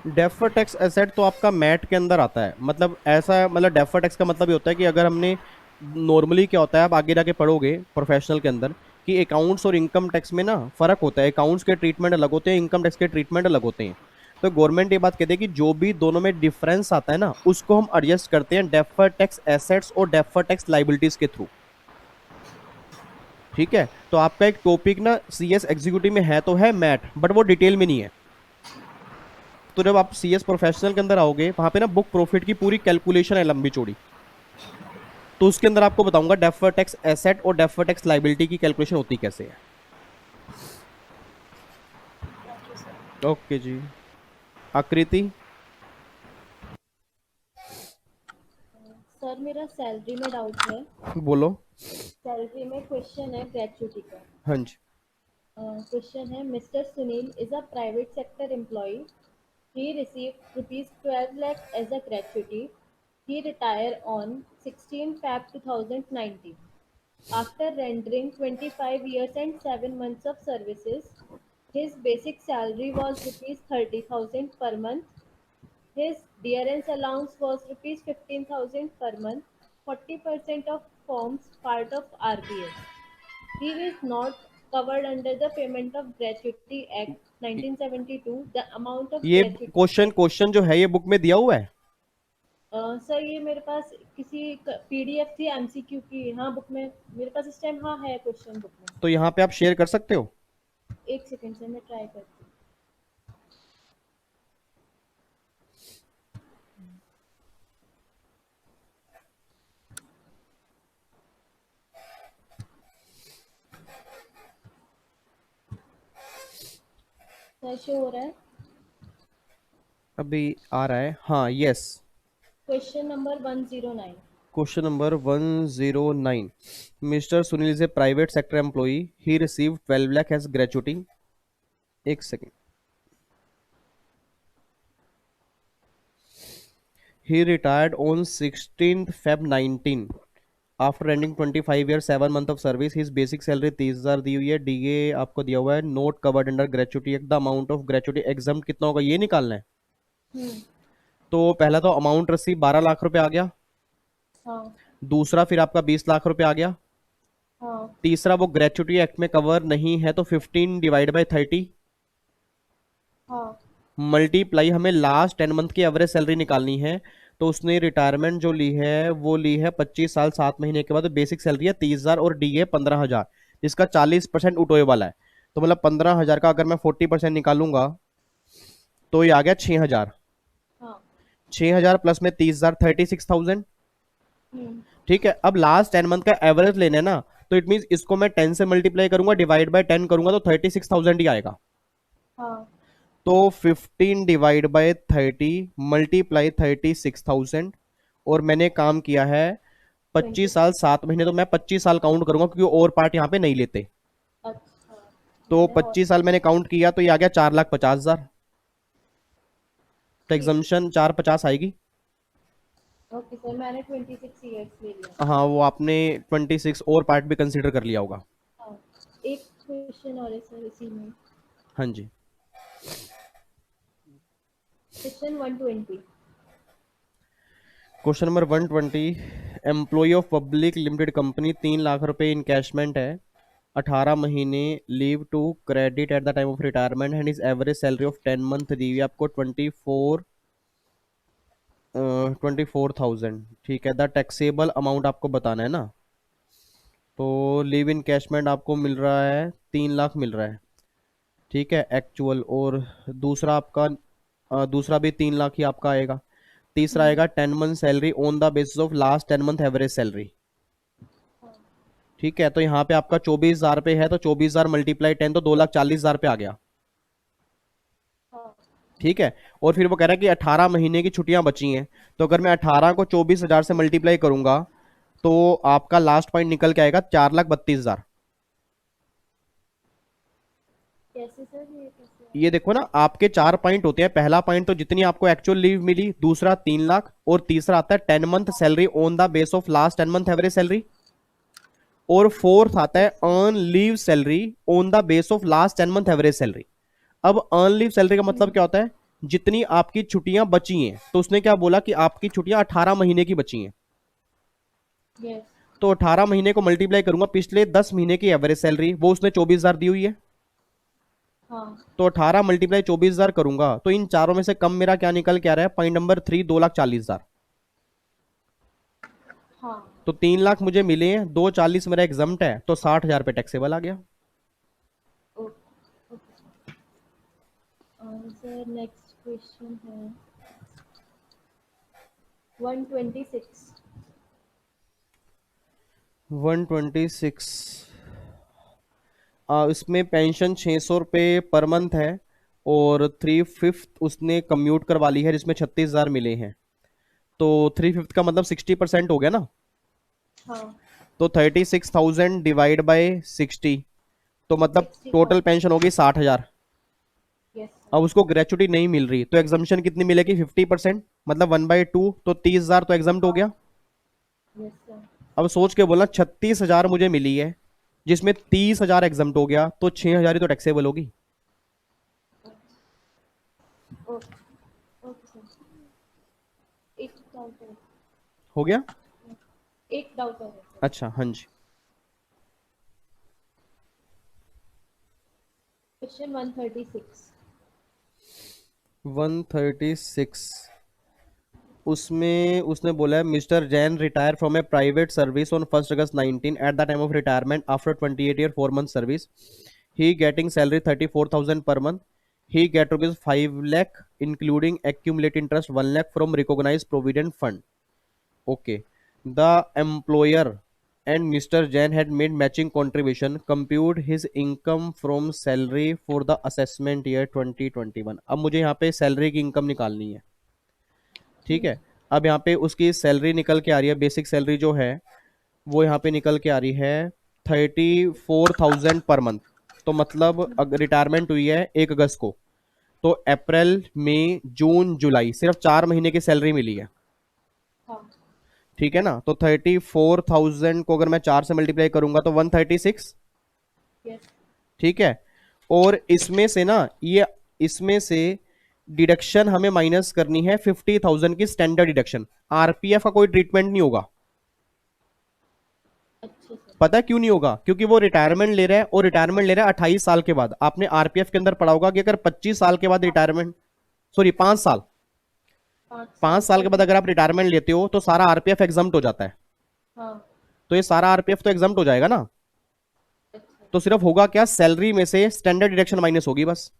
डेफर टैक्स एसेट तो आपका मैट के अंदर आता है, मतलब ऐसा, मतलब डेफर टैक्स का मतलब ये होता है कि अगर हमने नॉर्मली क्या होता है, आप आगे जाके पढ़ोगे प्रोफेशनल के अंदर कि अकाउंट्स और इनकम टैक्स में ना फ़र्क होता है, अकाउंट्स के ट्रीटमेंट अलग होते हैं, इनकम टैक्स के ट्रीटमेंट अलग होते हैं। तो गवर्नमेंट ये बात कहती है कि जो भी दोनों में डिफरेंस आता है ना उसको हम एडजस्ट करते हैं डेफर टैक्स एसेट्स और डेफर टैक्स लाइबिलिटीज के थ्रू, ठीक है। तो आपका एक टॉपिक ना सीएस एग्जीक्यूटिव में है तो है मैट, बट वो डिटेल में नहीं है। तो जब आप सीएस प्रोफेशनल के अंदर आओगे वहां पे ना बुक प्रॉफिट की पूरी कैलकुलेशन है लंबी चौड़ी, तो उसके अंदर आपको बताऊंगा डेफर टैक्स एसेट और डेफर टैक्स लाइबिलिटी की कैलकुलेशन होती कैसे है। ओके जी। आकृति। सर मेरा सैलरी में डाउट है। बोलो। सैलरी में क्वेश्चन है ग्रेचुटी का। हाँ जी। क्वेश्चन है, Mr Sunil is a private sector employee, he received rupees 12 lakh as a gratuity. He retired on 16 Feb 2019 after rendering 25 years and 7 months of services. His basic salary was rupees 30,000 per month. His dearance allowance was rupees 15,000 per month. 40% of forms part of RBS. He is not covered under the Payment of Gratuity Act 1972, the amount of ये gratuity. Question जो है ये book में दिया हुआ है? Sir ये मेरे पास किसी पीडीएफ थी एमसीक्यू की, हाँ बुक में मेरे पास इस टाइम हाँ है क्वेश्चन बुक में। तो यहाँ पे आप शेयर कर सकते हो? एक सेकंड से मैं ट्राई करती हूँ। सर शो हो रहा है? अभी आ रहा है, हाँ, yes. Question number 109। Question number 109. Mr. Sunil is a private sector employee. He received 12 lakh as gratuity. एक second. He retired on 16th Feb 19. After ending 25 years 7 month of service, his basic salary 30,000 दी हुई है. DA आपको दिया हुआ है. Not covered under gratuity. The amount of gratuity exempt कितना होगा ये निकालना है. तो पहला तो अमाउंट रिसीव 12 लाख रुपए आ गया. हाँ दूसरा फिर आपका 20 लाख रुपए आ गया. हाँ तीसरा वो ग्रेचुटी एक्ट में कवर नहीं है तो 15 डिवाइड बाय 30 हाँ मल्टीप्लाई हमें लास्ट 10 मंथ की एवरेज सैलरी निकालनी है. तो उसने रिटायरमेंट जो ली है वो ली है 25 साल 7 महीने के बाद. तो बेसिक सैलरी है 30,000 और डी है 15,000, जिसका 40% उठोए वाला है. तो मतलब 15,000 का अगर मैं 40% निकालूंगा तो ये आ गया 6,000. हाँ 6,000 प्लस में 30,000 36,000. ठीक है. अब लास्ट 10 मंथ का एवरेज लेना है ना, तो इट मीन इसको मैं 10 से मल्टीप्लाई करूंगा, डिवाइड बाय 10 करूंगा तो 36,000 ही आएगा. हाँ तो 15 डिवाइड बाय 30 मल्टीप्लाई 36,000 और मैंने काम किया है 25 साल 7 महीने. तो मैं 25 साल काउंट करूंगा क्योंकि और पार्ट यहाँ पे नहीं लेते. अच्छा तो 25 साल मैंने काउंट किया तो ये आ गया 4,50,000. तो एग्जम्पशन 450 आएगी. ओके सर, मैंने 26 ईयर्स ले लिया। हाँ, वो आपने 26 और पार्ट भी कंसीडर कर लिया होगा. हाँ, एक क्वेश्चन और है सर इसी में। हाँ जी. Question 120। Question number 120. Employ of public limited company 3 lakh रुपए इनकैशमेंट है, 18 महीने leave to credit at the time of retirement and is average salary of 10 month दी हुई आपको 24,000. ठीक है. द टैक्सेबल अमाउंट आपको बताना है ना. तो लीव इन कैशमेंट आपको मिल रहा है 3 लाख मिल रहा है. ठीक है एक्चुअल. और दूसरा आपका दूसरा भी 3 लाख ही आपका आएगा. तीसरा आएगा 10 month salary on the basis of last 10 month average salary. ठीक है. तो यहाँ पे आपका 24,000 पे है तो 24,000 मल्टीप्लाई 10 तो 2,40,000 पे आ गया. ठीक है. और फिर वो कह रहा है कि 18 महीने की छुट्टियां बची हैं, तो अगर मैं 18 को 24,000 से मल्टीप्लाई करूंगा तो आपका लास्ट पॉइंट निकल के आएगा 4,32,000. कैसे सर, ये कैसे? ये देखो ना, आपके 4 पॉइंट होते हैं. पहला पॉइंट तो जितनी आपको एक्चुअल लीव मिली, दूसरा 3 लाख और तीसरा आता है 10 month salary on the base of last 10 month average salary, और फोर्थ आता है earn leave salary on the base of last 10 month average salary. अब अर्न लीव सैलरी का मतलब क्या होता है? जितनी आपकी छुट्टियां बची हैं. तो उसने क्या बोला कि आपकी छुट्टियां 18 महीने की बची हैं. Yes. तो 18 महीने को मल्टीप्लाई करूंगा पिछले 10 महीने की एवरेज सैलरी, वो उसने 24,000 दी हुई है. हाँ, तो 18 मल्टीप्लाई 24,000 करूंगा तो इन चारों में से कम मेरा क्या निकल के आ रहा है? Point number 3 2,40,000. हाँ, तो 3 लाख मुझे मिले हैं, 2,40 मेरा एग्जम्प्ट है, तो 60,000 पे टैक्सेबल आ गया. सर नेक्स्ट क्वेश्चन है 126। 126. इसमें पेंशन 600 रुपये पर मंथ है और 3/5 उसने कम्यूट करवा ली है जिसमें 36,000 मिले हैं. तो 3/5 का मतलब 60% हो गया ना. हाँ, तो 36,000 डिवाइड बाय 60, तो मतलब 60,000. टोटल पेंशन होगी 60,000. यस अब उसको ग्रेचुटी नहीं मिल रही तो एग्जम्पशन कितनी मिलेगी? 50%, मतलब 1/2. तो 30,000 तो एग्जम्प्ट हो गया. Yes sir. अब सोच के बोलना 36,000 मुझे मिली है जिसमें 30,000 एग्जम्प्ट हो गया, तो 6,000 ही तो टैक्सेबल होगी. ओके सर, एक डाउट है। हो गया. एक डाउट है। अच्छा, हाँ जी. Question 136. 136 उसमें उसने बोला है mister Jain retire from A private service on 1 August 19 eight the time of retirement after 28 year 4 month service he getting salary 34,000 per month. He get rupees 5 lakh including accumulate interest 1 lakh from recognized provident fund. Okay. The employer and Mr. Jain had made matching contribution. Compute his income from salary for the assessment year 2021. अब मुझे यहाँ पे salary की income निकालनी है, ठीक है। अब यहाँ पे उसकी सैलरी निकल के आ रही है, बेसिक सैलरी जो है वो यहाँ पे निकल के आ रही है 34,000 पर मंथ। तो मतलब अगर रिटायरमेंट हुई है 1 अगस्त को, तो अप्रैल मई जून जुलाई सिर्फ 4 महीने की सैलरी मिली है, हाँ, ठीक है ना। तो 34,000 को अगर मैं 4 से मल्टीप्लाई करूंगा तो 136, yes, ठीक है। और इसमें से ना इसमें से डिडक्शन हमें माइनस करनी है 50,000 की स्टैंडर्ड डिडक्शन। आरपीएफ का कोई ट्रीटमेंट नहीं होगा। अच्छा सर, पता है क्यों नहीं होगा? क्योंकि वो रिटायरमेंट ले रहा है और रिटायरमेंट ले रहा है 28 साल के बाद। आपने आरपीएफ के अंदर पढ़ा होगा कि अगर 25 साल के बाद रिटायरमेंट, सॉरी 5 साल, 5 साल के बाद अगर आप रिटायरमेंट लेते हो तो सारा आरपीएफ एग्जम्प्ट हो जाता है। हाँ, तो ये सारा आरपीएफ तो एग्जम्प्ट हो जाएगा ना। अच्छा, तो सिर्फ होगा क्या, सैलरी में से स्टैंडर्ड डिडक्शन माइनस होगी बस।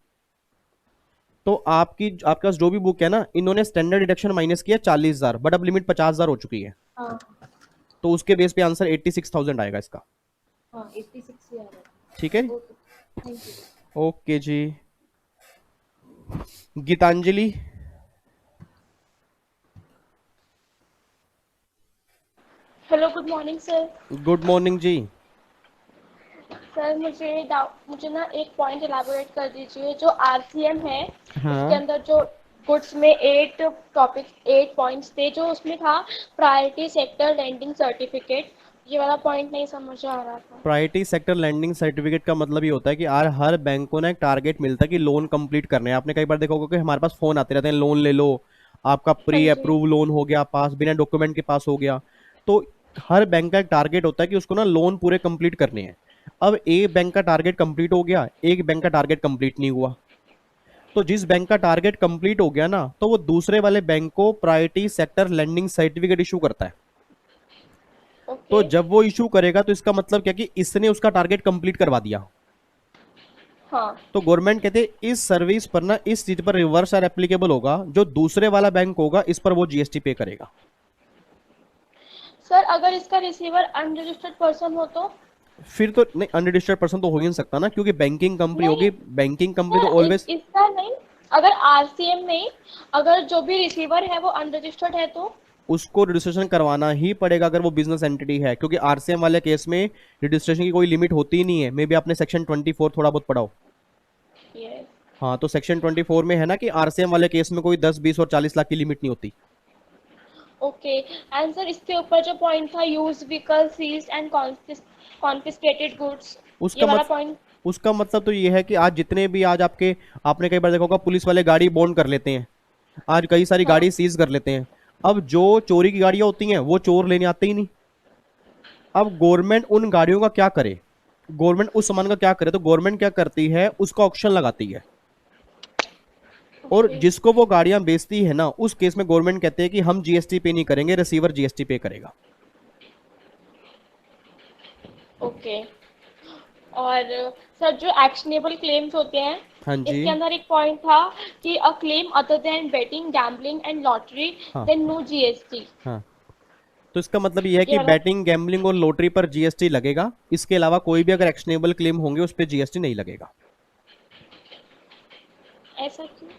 तो आपके पास जो भी बुक है ना, इन्होंने स्टैंडर्ड डिडक्शन माइनस किया 40,000, बट अब लिमिट 50,000 हो चुकी है। हाँ, तो उसके बेस पे आंसर 86,000 आएगा इसका, हाँ, 86 ही आ रहा है। ठीक है। Okay, thank you. ओके जी। Geetanjali. Hello, good morning sir. Good morning जी। सर मुझे ना एक पॉइंट इलाबोरेट कर दीजिए। जो आरसीएम है हाँ। उसके अंदर जो गुड्स में 8 पॉइंट्स थे, जो उसमें था प्रायोरिटी सेक्टर लैंडिंग सर्टिफिकेट, ये वाला पॉइंट नहीं समझ आ रहा था। प्रायोरिटी सेक्टर लैंडिंग सर्टिफिकेट का मतलब ये होता है कि हर बैंक को ना एक टारगेट मिलता है कि लोन कंप्लीट करने हैं। आपने कई बार देखा होगा कि हमारे पास फोन आते रहते हैं, लोन ले लो, आपका प्री अप्रूव लोन हो गया पास, बिना डॉक्यूमेंट के पास हो गया। तो हर बैंक का एक टारगेट होता है कि उसको ना लोन पूरे कंप्लीट करने हैं। अब एक बैंक का टारगेट कंप्लीट हो गया, एक बैंक का टारगेट कंप्लीट नहीं हुआ। तो जिस बैंक का टारगेट कंप्लीट हो गया ना, तो वो दूसरे वाले बैंक को priority sector lending certificate issue करता है। तो जब वो इशू करेगा तो इसका मतलब क्या कि इसने उसका टारगेट कंप्लीट करवा दिया। हाँ। तो गवर्नमेंट कहते हैं इस सर्विस पर ना, इस चीज पर रिवर्स आर एप्लीकेबल होगा, जो दूसरे वाला बैंक होगा इस पर वो जीएसटी पे करेगा। सर अगर इसका रिसीवर अनरजिस्टर्ड पर्सन हो तो? फिर तो नहीं, अनरजिस्टर्ड पर्सन तो हो ही नहीं सकता ना, क्योंकि बैंकिंग कंपनी होगी। बैंकिंग कंपनी तो ऑलवेज इसका नहीं, अगर आरसीएम नहीं, अगर जो भी रिसीवर है वो अनरजिस्टर्ड है तो उसको रजिस्ट्रेशन करवाना ही पड़ेगा अगर वो बिजनेस एंटिटी है, क्योंकि आरसीएम वाले केस में रजिस्ट्रेशन की कोई लिमिट होती ही नहीं है। मे बी आपने सेक्शन 24 थोड़ा बहुत पढ़ा हो। yes. हाँ, तो सेक्शन 24 में है ना कि आरसीएम वाले केस में कोई 10, 20 और 40 लाख की लिमिट नहीं होती। ओके। एंड सर इसके ऊपर जो पॉइंट था used vehicle seized and confiscated goods, ये वाला पॉइंट, उसका मतलब तो ये है कि आज जितने भी आपने कई बार देखा होगा पुलिस वाले गाड़ी बॉन्ड कर लेते हैं, आज कई सारी गाड़ी सीज कर लेते हैं। अब जो चोरी की गाड़ियां होती हैं वो चोर लेने आते ही नहीं। अब गवर्नमेंट उन गाड़ियों का क्या करे, गवर्नमेंट उस सामान का क्या करे? तो गवर्नमेंट क्या करती है, उसका ऑक्शन लगाती है। और जिसको वो गाड़ियां बेचती है ना, उस केस में गवर्नमेंट कहते हैं कि हम जीएसटी पे नहीं करेंगे, रिसीवर जीएसटी पे करेगा। ओके। और सर जो एक्शनेबल क्लेम्स होते हैं, हाँ जी, इसके अंदर एक पॉइंट था कि a claim other than betting, gambling and lottery then no GST. हाँ, तो इसका मतलब ये है कि बैटिंग, गैम्बलिंग और लॉटरी पर जीएसटी लगेगा। इसके अलावा कोई भी अगर एक्शनेबल क्लेम होंगे उस पर जीएसटी नहीं लगेगा। ऐसा क्यों?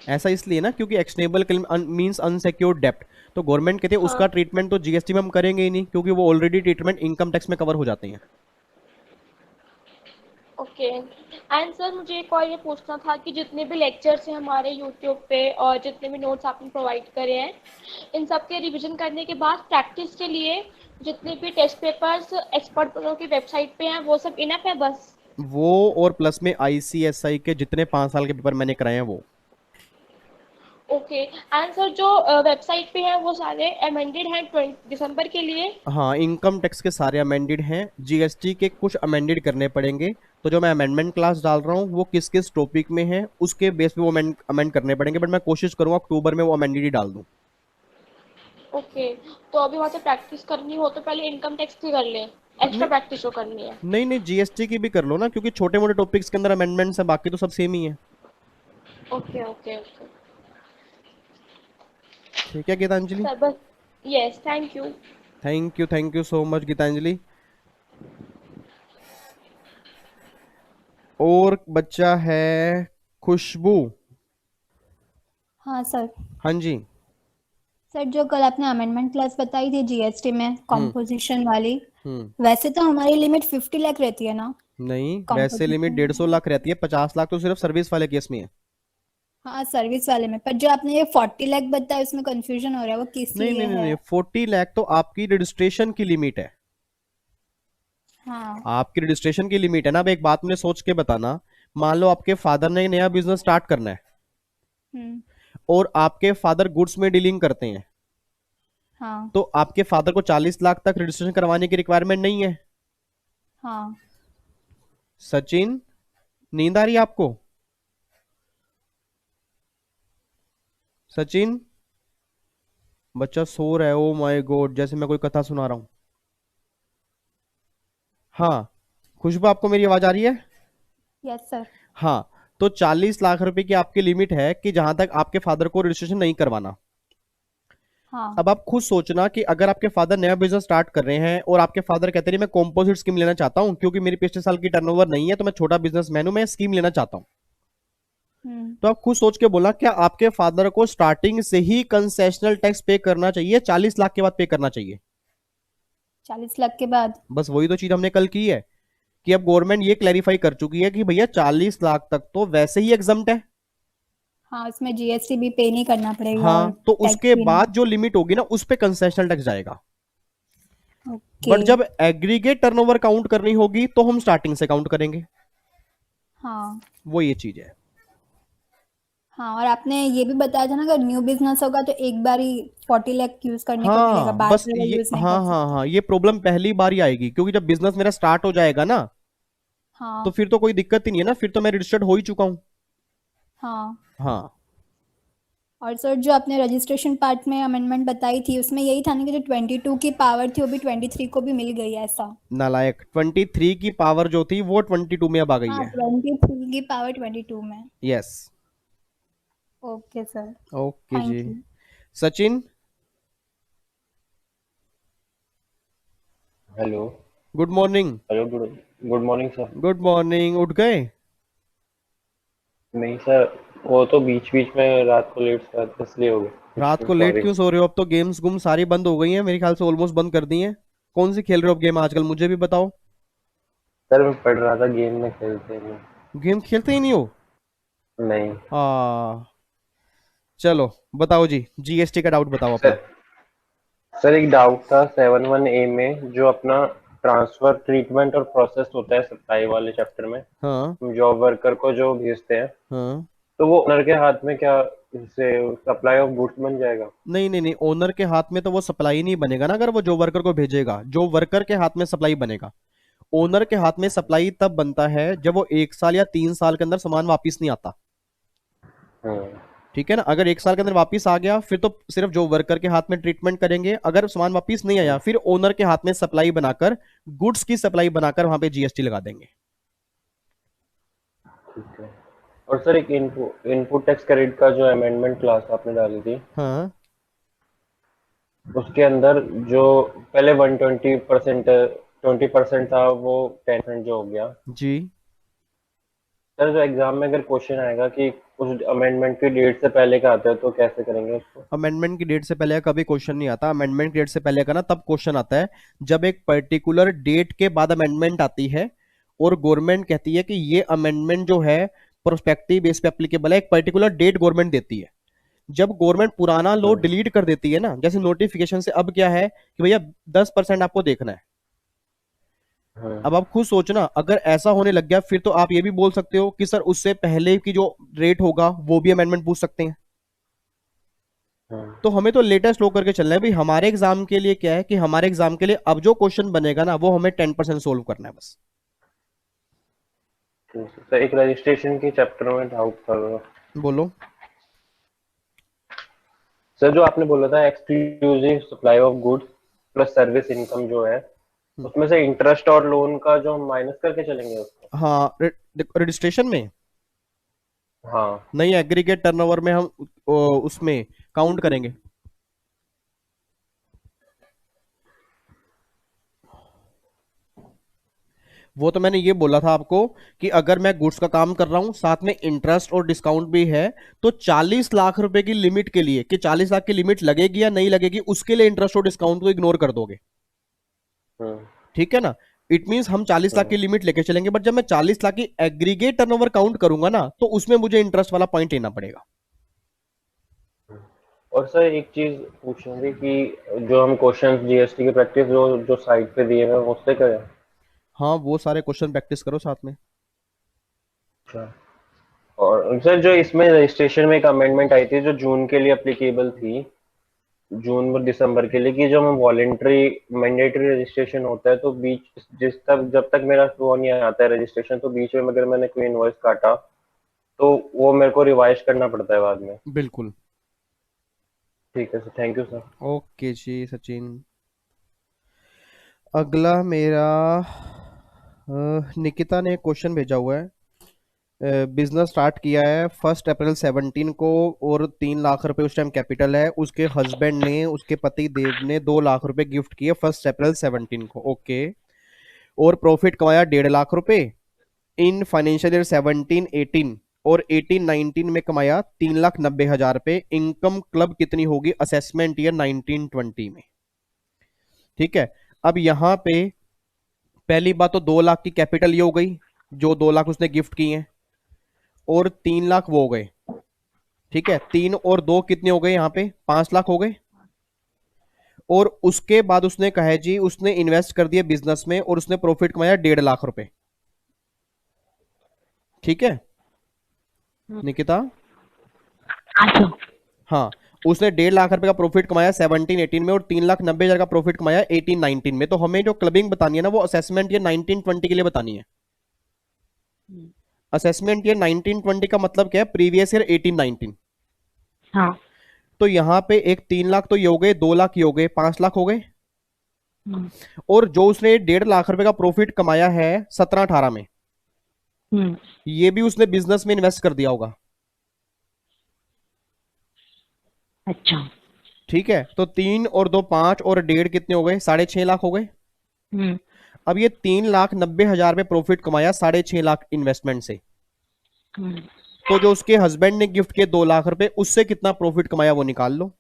ऐसा इसलिए ना क्योंकि एक्शनेबल क्लेम मींस अनसिक्योर्ड डेब्ट। तो गवर्नमेंट कहते हैं उसका ट्रीटमेंट तो जीएसटी में हम करेंगे ही नहीं, क्योंकि वो ऑलरेडी ट्रीटमेंट इनकम टैक्स में कवर हो जाते हैं। ओके। एंड सर मुझे एक और ये पूछना था कि जितने भी लेक्चर्स हैं हमारे यूट्यूब पे और जितने भी नोट्स आपने प्रोवाइड करे हैं, इन सब के रिवीजन करने के बाद प्रैक्टिस के लिए जितने भी टेस्ट पेपर्स एक्सपर्ट बच्चों की वेबसाइट पे हैं वो सब इनफ है बस? वो और प्लस में आईसीएसआई के जितने 5 साल के पेपर मैंने कराए हैं वो। ओके एंड सर जो वेबसाइट पे है वो सारे अमेंडेड हैं 20 दिसंबर के लिए। हाँ, इनकम टैक्स के सारे अमेंडेड हैं, जीएसटी के कुछ अमेंडेड करने पड़ेंगे। तो जो मैं अमेंडमेंट क्लास डाल रहा हूँ वो किस किस टॉपिक में है उसके बेस पे वो अमेंड करने पड़ेंगे, बट मैं कोशिश करूँगा अक्टूबर में वो अमेंडेड ही डाल दूँ। ओके तो अभी वहाँ से प्रैक्टिस करनी हो तो पहले इनकम टैक्स की कर लें, एक्स्ट्रा नहीं प्रैक्टिस जो करनी है। नहीं नहीं, जीएसटी की भी कर लो ना, क्योंकि छोटे मोटे टॉपिक्स के अंदर अमेंडमेंट्स है, बाकी तो सब सेम ही है। ओके ओके ओके ठीक है गीतांजलि। सर बस yes thank you. Thank you so much Geetanjali. और बच्चा है खुशबू। हाँ सर। हाँ जी। सर जो कल आपने अमेंडमेंट क्लास बताई थी जीएसटी में कॉम्पोजिशन वाली, हम्म। वैसे तो हमारी लिमिट 50 लाख रहती है ना नहीं, वैसे लिमिट composition 150 लाख रहती है, 50 लाख तो सिर्फ सर्विस वाले केस में है। हाँ सर्विस वाले में, पर जो आपने ये 40 लाख बताया उसमें कंफ्यूजन हो रहा है, वो किस नहीं लिए नहीं नहीं है? नहीं, 40 लाख तो आपकी रजिस्ट्रेशन की लिमिट है। हाँ। आपकी रजिस्ट्रेशन की लिमिट है ना। अब एक बात मुझे सोच के बताना, मान लो आपके फादर ने नया बिजनेस स्टार्ट करना है हम्म। और आपके फादर गुड्स में डीलिंग करते हैं, हाँ। तो आपके फादर को 40 लाख तक रजिस्ट्रेशन करवाने की रिक्वायरमेंट नहीं है। हाँ। सचिन, नींद आ रही है आपको? सचिन, बच्चा सो रहा है। ओ माय गॉड, जैसे मैं कोई कथा सुना रहा हूं। हाँ खुशबू, आपको मेरी आवाज आ रही है? Yes sir. हाँ, तो 40 लाख रुपए की आपकी लिमिट है कि जहां तक आपके फादर को रजिस्ट्रेशन नहीं करवाना। हाँ। अब आप खुद सोचना कि अगर आपके फादर नया बिजनेस स्टार्ट कर रहे हैं और आपके फादर कहते हैं मैं कॉम्पोजिट स्कीम लेना चाहता हूं क्योंकि मेरी पिछले साल की टर्नओवर नहीं है, तो मैं छोटा बिजनेसमैन हूं, मैं स्कीम लेना चाहता हूं, तो आप खुद सोच के बोला क्या आपके फादर को स्टार्टिंग से ही कंसेशनल टैक्स पे करना चाहिए, 40 लाख के बाद पे करना चाहिए? 40 लाख के बाद? बस वही तो चीज हमने कल की है कि अब गवर्नमेंट ये क्लैरिफाई कर चुकी है कि भैया 40 लाख तक तो वैसे ही एग्जम्प्ट है। हाँ, उसमें जीएसटी भी पे नहीं करना पड़ेगा और हाँ, तो टैक्स उसके भी बाद जो लिमिट होगी ना उस पे कंसेशनल टैक्स जाएगा। नहीं। But okay. जब एग्रीगेट टर्नओवर काउंट करनी होगी तो हम स्टार्टिंग से काउंट करेंगे। हाँ। वो ये चीज है। हाँ, और आपने ये भी बताया था ना अगर न्यू बिजनेस होगा तो एक बार ही 40 लाख यूज करने को मिलेगा, हाँ बाद बस में वो ये, यूज नहीं हाँ कर हाँ सकते। हाँ, ये प्रॉब्लम पहली बार ही आएगी क्योंकि जब बिजनेस मेरा स्टार्ट हो जाएगा ना तो हाँ। फिर तो कोई दिक्कत ही नहीं है ना, फिर तो मैं रजिस्टर्ड हो ही चुका हूँ। हाँ। हाँ और सर जो आपने रजिस्ट्रेशन पार्ट में अमेंडमेंट बताई थी उसमें यही था ना कि जो 22 की पावर थी वो भी 23 को भी मिल गई है, ऐसा? नालायक, 23 की पावर जो थी वो 22 में अब आ गई हाँ, है। 23 की पावर 22 में। Yes. Okay sir. Okay thank जी। You. Sachin, hello. Good morning. Hello, good morning sir. Good morning, उठ गए? नहीं सर, वो तो बीच बीच में रात को लेट सोया था इसलिए हो रात गया। को लेट सॉरी क्यों सो रहे हो? अब तो गेम्स गुम सारी बंद हो गई हैं मेरे ख्याल से, ऑलमोस्ट बंद कर दी हैं। कौन सी खेल रहे हो अब गेम आजकल, मुझे भी बताओ। सर, मैं पढ़ रहा था, गेम में खेलते हैं। गेम खेलते ही नहीं हो? नहीं चलो बताओ जी, जीएसटी का डाउट बताओ अपना। सर। सर, एक डाउट था 71A में जो अपना ट्रांसफर ट्रीटमेंट और प्रोसेस होता है सप्लाई वाले चैप्टर में, हाँ जॉब वर्कर को जो भेजते हैं, हाँ। तो वो ओनर के हाथ में क्या इससे सप्लाई ऑफ गुड्स बन जाएगा? नहीं नहीं नहीं, ओनर के हाथ में तो वो सप्लाई नहीं बनेगा ना। अगर वो जो वर्कर को भेजेगा, जो वर्कर के हाथ में सप्लाई बनेगा। ओनर के हाथ में सप्लाई तब बनता है जब वो 1 साल या 3 साल के अंदर सामान वापिस नहीं आता। ठीक है ना? अगर 1 साल के अंदर वापिस आ गया फिर तो सिर्फ जो वर्कर के हाथ में ट्रीटमेंट करेंगे। अगर सामान वापिस नहीं आया फिर ओनर के हाथ में सप्लाई बनाकर, गुड्स की सप्लाई बनाकर वहां पे जीएसटी लगा देंगे। ठीक है। और सर, एक इनपुट टैक्स क्रेडिट का जो अमेंडमेंट क्लास आपने डाली थी, हाँ उसके अंदर जो पहले 20% था वो 10% जो हो गया। जी। सर, जो एग्जाम में अगर क्वेश्चन आएगा कि उस अमेंडमेंट की डेट से पहले का आता है तो कैसे करेंगे उसको? अमेंडमेंट की डेट से पहले का कभी क्वेश्चन नहीं आता। अमेंडमेंट की डेट से पहले का ना तब क्वेश्चन आता है जब एक पर्टिकुलर डेट के बाद अमेंडमेंट आती है और गवर्नमेंट कहती है कि ये अमेंडमेंट जो है प्रोस्पेक्टिव बेस पे एप्लीकेबल है। एक पर्टिकुलर डेट गवर्नमेंट देती है। जब गवर्नमेंट पुराना लॉ डिलीट कर देती है ना, जैसे नोटिफिकेशन से अब क्या है कि भैया 10% आपको देखना है। अब आप खुद सोचना, अगर ऐसा होने लग गया फिर तो आप ये भी बोल सकते हो कि सर उससे पहले की जो रेट होगा वो भी अमेंडमेंट पूछ सकते हैं। तो हमें तो लेटेस्ट लो करके चलना है भाई। हमारे एग्जाम के लिए क्या है कि हमारे एग्जाम के लिए अब जो क्वेश्चन बनेगा ना वो हमें 10% सोल्व करना है बस। सर एक रजिस्ट्रेशन के चैप्टर में डाउट था। बोलो सर, जो आपने बोला था exclusive supply of goods plus service income जो है, उसमें से इंटरेस्ट और लोन का जो हम माइनस करके चलेंगे उसको। हाँ, रजिस्ट्रेशन में हाँ नहीं, एग्रीगेट टर्नओवर में हम उसमें काउंट करेंगे। वो तो मैंने ये बोला था आपको कि अगर मैं गुड्स का काम कर रहा हूं साथ में इंटरेस्ट और डिस्काउंट भी है तो 40 लाख रुपए की लिमिट के लिए कि 40 लाख की लिमिट लगेगी या नहीं लगेगी उसके लिए इंटरेस्ट और डिस्काउंट को इग्नोर कर दोगे। ठीक है ना। इट मींस हम 40 लाख की लिमिट लेके चलेंगे, बट जब मैं 40 लाख की एग्रीगेट टर्नओवर काउंट करूंगा ना तो उसमें मुझे इंटरेस्ट वाला पॉइंट लेना पड़ेगा। और सर एक चीज पूछनी थी कि जो हम क्वेश्चंस जीएसटी की प्रैक्टिस जो साइट पे दिए हैं उससे करें। हाँ, वो सारे क्वेश्चन प्रैक्टिस करो साथ में। अच्छा, और सर जो इसमें रजिस्ट्रेशन में एक अमेंडमेंट आई थी जो जून के लिए अप्लीकेबल थी, जून और दिसंबर के लिए, कि जो हम वॉलेंट्री मैंडेटरी रजिस्ट्रेशन होता है तो बीच जब तक मेरा वो नहीं आता है रजिस्ट्रेशन, तो बीच में अगर मैंने कोई इनवॉइस काटा तो वो मेरे को रिवाइज करना पड़ता है बाद में। बिल्कुल ठीक है sir, thank you sir. Okay जी सचिन। अगला मेरा निकिता ने क्वेश्चन भेजा हुआ है। बिजनेस स्टार्ट किया है 1 अप्रैल 17 को और 3 लाख रुपए उस टाइम कैपिटल है। उसके हस्बैंड ने, उसके पति देव ने 2 लाख रुपए गिफ्ट किए 1 अप्रैल 17 को। ओके। और प्रॉफिट कमाया 1.5 लाख रुपए इन फाइनेंशियल ईयर 17-18 और 18-19 में कमाया 3,90,000 रुपए। इनकम क्लब कितनी होगी असेसमेंट ईयर 19-20 में। ठीक है। अब यहां पे पहली बात तो 2 लाख की कैपिटल ये हो गई जो 2 लाख उसने गिफ्ट किए हैं, और 3 लाख वो हो गए। ठीक है, 3 और 2 कितने हो गए, यहां पे 5 लाख हो गए। और उसके बाद उसने कहा है जी उसने इन्वेस्ट कर दिया बिजनेस में और उसने प्रॉफिट कमाया 1.5 लाख रुपए। ठीक है निकिता। हाँ, उसने 1.5 लाख रुपए का प्रॉफिट कमाया 17-18 में और 3,90,000 का प्रॉफिट कमाया 18-19 में। तो हमें जो क्लबिंग बतानी है ना वो असेसमेंट ईयर 19-20 के लिए बतानी है। असेसमेंट ईयर 19-20 का मतलब क्या है, प्रीवियस ईयर 18-19। हाँ। तो यहां पे एक 3 लाख तो ये हो गए, 2 लाख ये हो गए, 5 लाख हो गए। और जो उसने 1.5 लाख रुपए का प्रॉफिट कमाया है 17-18 में, ये भी उसने बिजनेस में इन्वेस्ट कर दिया होगा। अच्छा। ठीक है, तो 3 और 2 5 और 1.5 कितने हो गए, 6.5 लाख हो गए। अब ये 3,90,000 पे प्रॉफिट कमाया 6.5 लाख इन्वेस्टमेंट से। तो जो उसके हस्बैंड ने गिफ्ट किए 2 लाख रुपए, उससे कितना प्रॉफिट कमाया वो निकाल लो।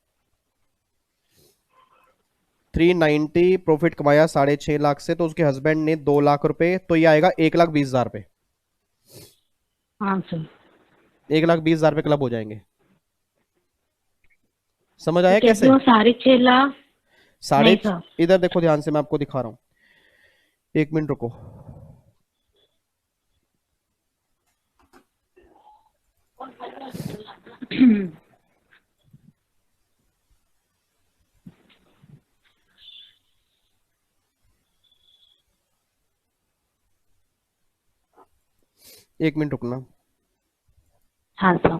390 प्रॉफिट कमाया 6.5 लाख से, तो उसके हस्बैंड ने 2 लाख रुपए, तो ये आएगा 1,20,000 रुपए। हाँ सर। 1,20,000 रुपए क्लब हो जाएंगे। समझ आया तो कैसे? 6.5 लाख साढ़े, नहीं सर। इधर देखो ध्यान से, मैं आपको दिखा रहा हूं, 1 मिनट रुको। एक मिनट रुकना। हाँ सर।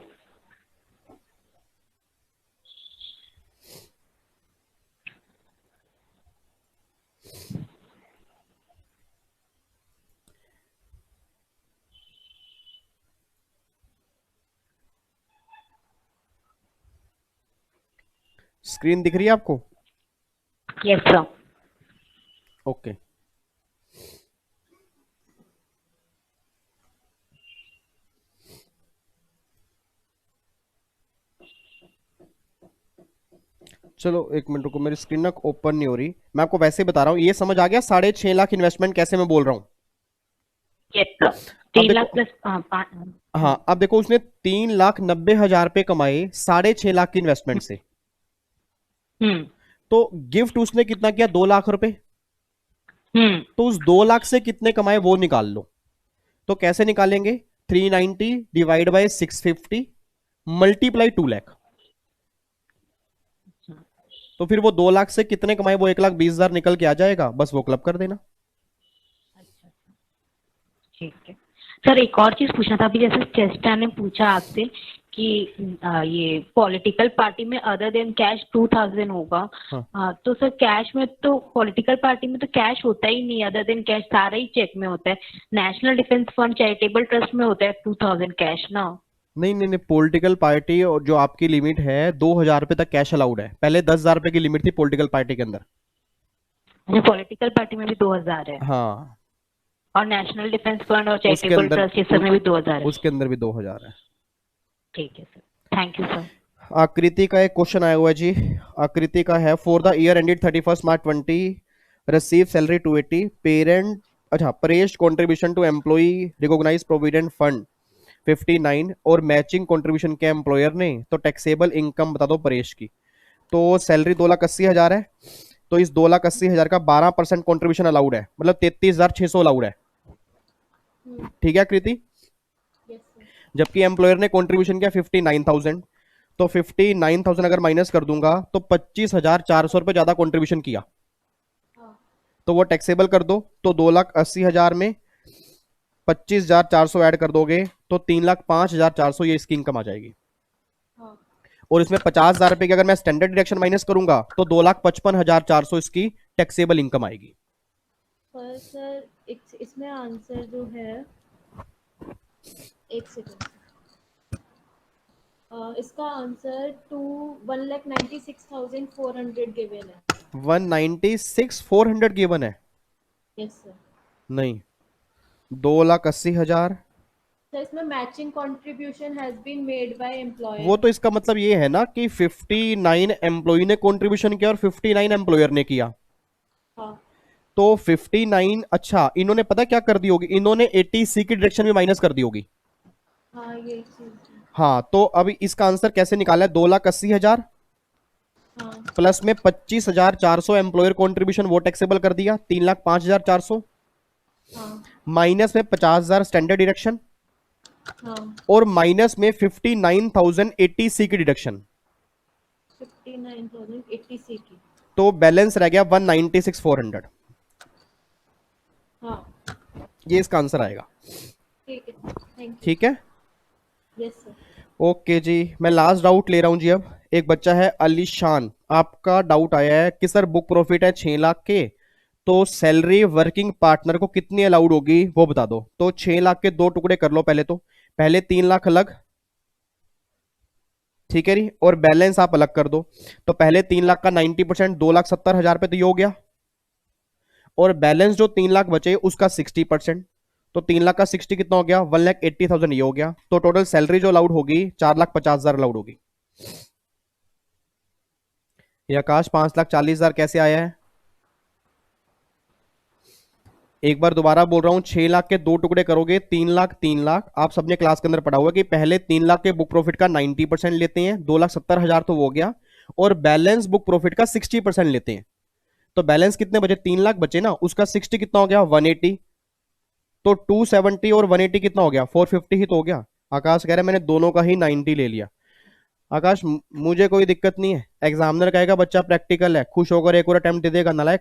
स्क्रीन दिख रही है आपको? Yes sir. ओके। चलो एक मिनट रुको, मेरी स्क्रीन ना ओपन नहीं हो रही। मैं आपको वैसे ही बता रहा हूँ, ये समझ आ गया 6.5 लाख इन्वेस्टमेंट कैसे मैं बोल रहा हूँ? Yes sir. 3 लाख प्लस हाँ, अब देखो उसने 3,90,000 रुपए कमाए 6.5 लाख की इन्वेस्टमेंट से। तो गिफ्ट उसने कितना किया, 2 लाख रुपए। तो उस 2 लाख से कितने कमाए वो निकाल लो। तो कैसे निकालेंगे, 390 डिवाइड बाय 650 मल्टीप्लाई 2 लाख। तो फिर वो 2 लाख से कितने कमाए, वो 1,20,000 निकल के आ जाएगा, बस वो क्लब कर देना। ठीक है सर, एक और चीज पूछना था। अभी जैसे चेस्टा ने पूछा आपसे कि ये पॉलिटिकल पार्टी में अदर देन कैश 2000 होगा। तो सर कैश में तो, पॉलिटिकल पार्टी में तो कैश होता ही नहीं, अदर देन कैश सारा ही चेक में होता है। National defence fund charitable trust में होता है 2000 कैश ना। नहीं नहीं नहीं, पॉलिटिकल पार्टी और जो आपकी लिमिट है 2,000 रुपए तक कैश अलाउड है। पहले 10,000 रुपए की लिमिट थी पॉलिटिकल पार्टी के अंदर। अच्छा, पॉलिटिकल पार्टी में भी 2000 है। हाँ, और नेशनल डिफेंस फंड और चैरिटेबल ट्रस्ट ये सब में भी 2000 है। उसके अंदर भी 2,000 है। ठीक है सर, थैंक यू सर। आकृति का एक क्वेश्चन आया हुआ है जी। आकृति का है, for the year ended 31 March 20 receive salary 280 parent, अच्छा परेस्ट contribution to employ recognise provident fund 59 और मैचिंग कंट्रीब्यूशन के एम्प्लॉयर ने, तो टैक्सेबल इनकम बता दो परेश की। तो सैलरी 2,80,000 है, तो इस 2,80,000 का 12% कंट्रीब्यूशन अलाउड है, मतलब 33,600 अलाउड है। ठीक है कृति। जबकि एम्प्लॉयर ने कंट्रीब्यूशन किया 59,000, तो 59,000 अगर माइनस कर दूंगा तो 25,400 रुपए ज्यादा कंट्रीब्यूशन किया, तो वो टैक्सेबल कर दो। तो 2,80,000 में 25,400 ऐड कर दोगे तो 3,05,400 ये इसकी इनकम आ जाएगी। और इसमें 50,000 रुपए की अगर मैं स्टैंडर्ड डिडक्शन माइनस करूंगा तो 2,55,400 इसकी टैक्सेबल इनकम आएगी। पर सर इसमें आंसर जो है, एक सेकंड, इसका आंसर 1,96,400 गिवन है। 196,400 गिवन है? Yes sir. नहीं, 2,80,000। सर इसमें matching contribution has been made by employer. वो तो इसका मतलब ये है ना कि 59 एम्प्लॉय ने कंट्रीब्यूशन किया और 59 एम्प्लॉयर ने किया। हाँ। तो 59, अच्छा इन्होंने पता क्या कर दी होगी, इन्होंने 80C की डायरेक्शन में माइनस कर दी होगी। हाँ ये चीज। हाँ, तो अभी इसका आंसर कैसे निकाला है? 2,80,000 प्लस में 25,400 एम्प्लॉयर कंट्रीब्यूशन वो टैक्सेबल कर दिया 3,05,400, माइनस में 50,000 स्टैंडर्ड डिडक्शन, और माइनस में 59,080C की डिडक्शन, 59,080C की, तो बैलेंस रह गया 196,400। हाँ ये इसका आंसर आएगा। ठीक है, थैंक यू। ठीक है, यस सर। ओके जी, मैं लास्ट डाउट ले रहा हूं जी। अब एक बच्चा है अलीशान, आपका डाउट आया है कि सर बुक प्रॉफिट है 6 लाख के, तो सैलरी वर्किंग पार्टनर को कितनी अलाउड होगी वो बता दो। तो 6 लाख के 2 टुकड़े कर लो पहले, तो पहले 3 लाख अलग, ठीक है री, और बैलेंस आप अलग कर दो। तो पहले 3 लाख का 90% 2,70,000 रुपए तो ये हो गया, और बैलेंस जो 3 लाख बचे उसका 60%, तो 3 लाख का 60 कितना हो गया? 1,80,000 ये हो गया। तो टोटल सैलरी जो अलाउड होगी 4,50,000 अलाउड होगी। ये आकाश 5,40,000 कैसे आया है? एक बार दोबारा बोल रहा हूं, 6 लाख के 2 टुकड़े करोगे 3 लाख 3 लाख। आप सबने क्लास के अंदर पढ़ा हुआ कि पहले 3 लाख के बुक प्रॉफिट का 90% लेते हैं, 2,70,000 तो वो हो गया, और बैलेंस बुक प्रॉफिट का 60% लेते हैं। तो बैलेंस कितने बचे? 3 लाख बचे ना, उसका 60 कितना हो गया? 180। तो 270 और 180 कितना हो गया? 450 ही तो हो गया। आकाश कह रहा है मैंने दोनों का ही 90 ले लिया। आकाश मुझे कोई दिक्कत नहीं है, एग्जामिनर कहेगा बच्चा प्रैक्टिकल है, खुश होकर एक और अटेम्प्ट दे देगा। नालायक,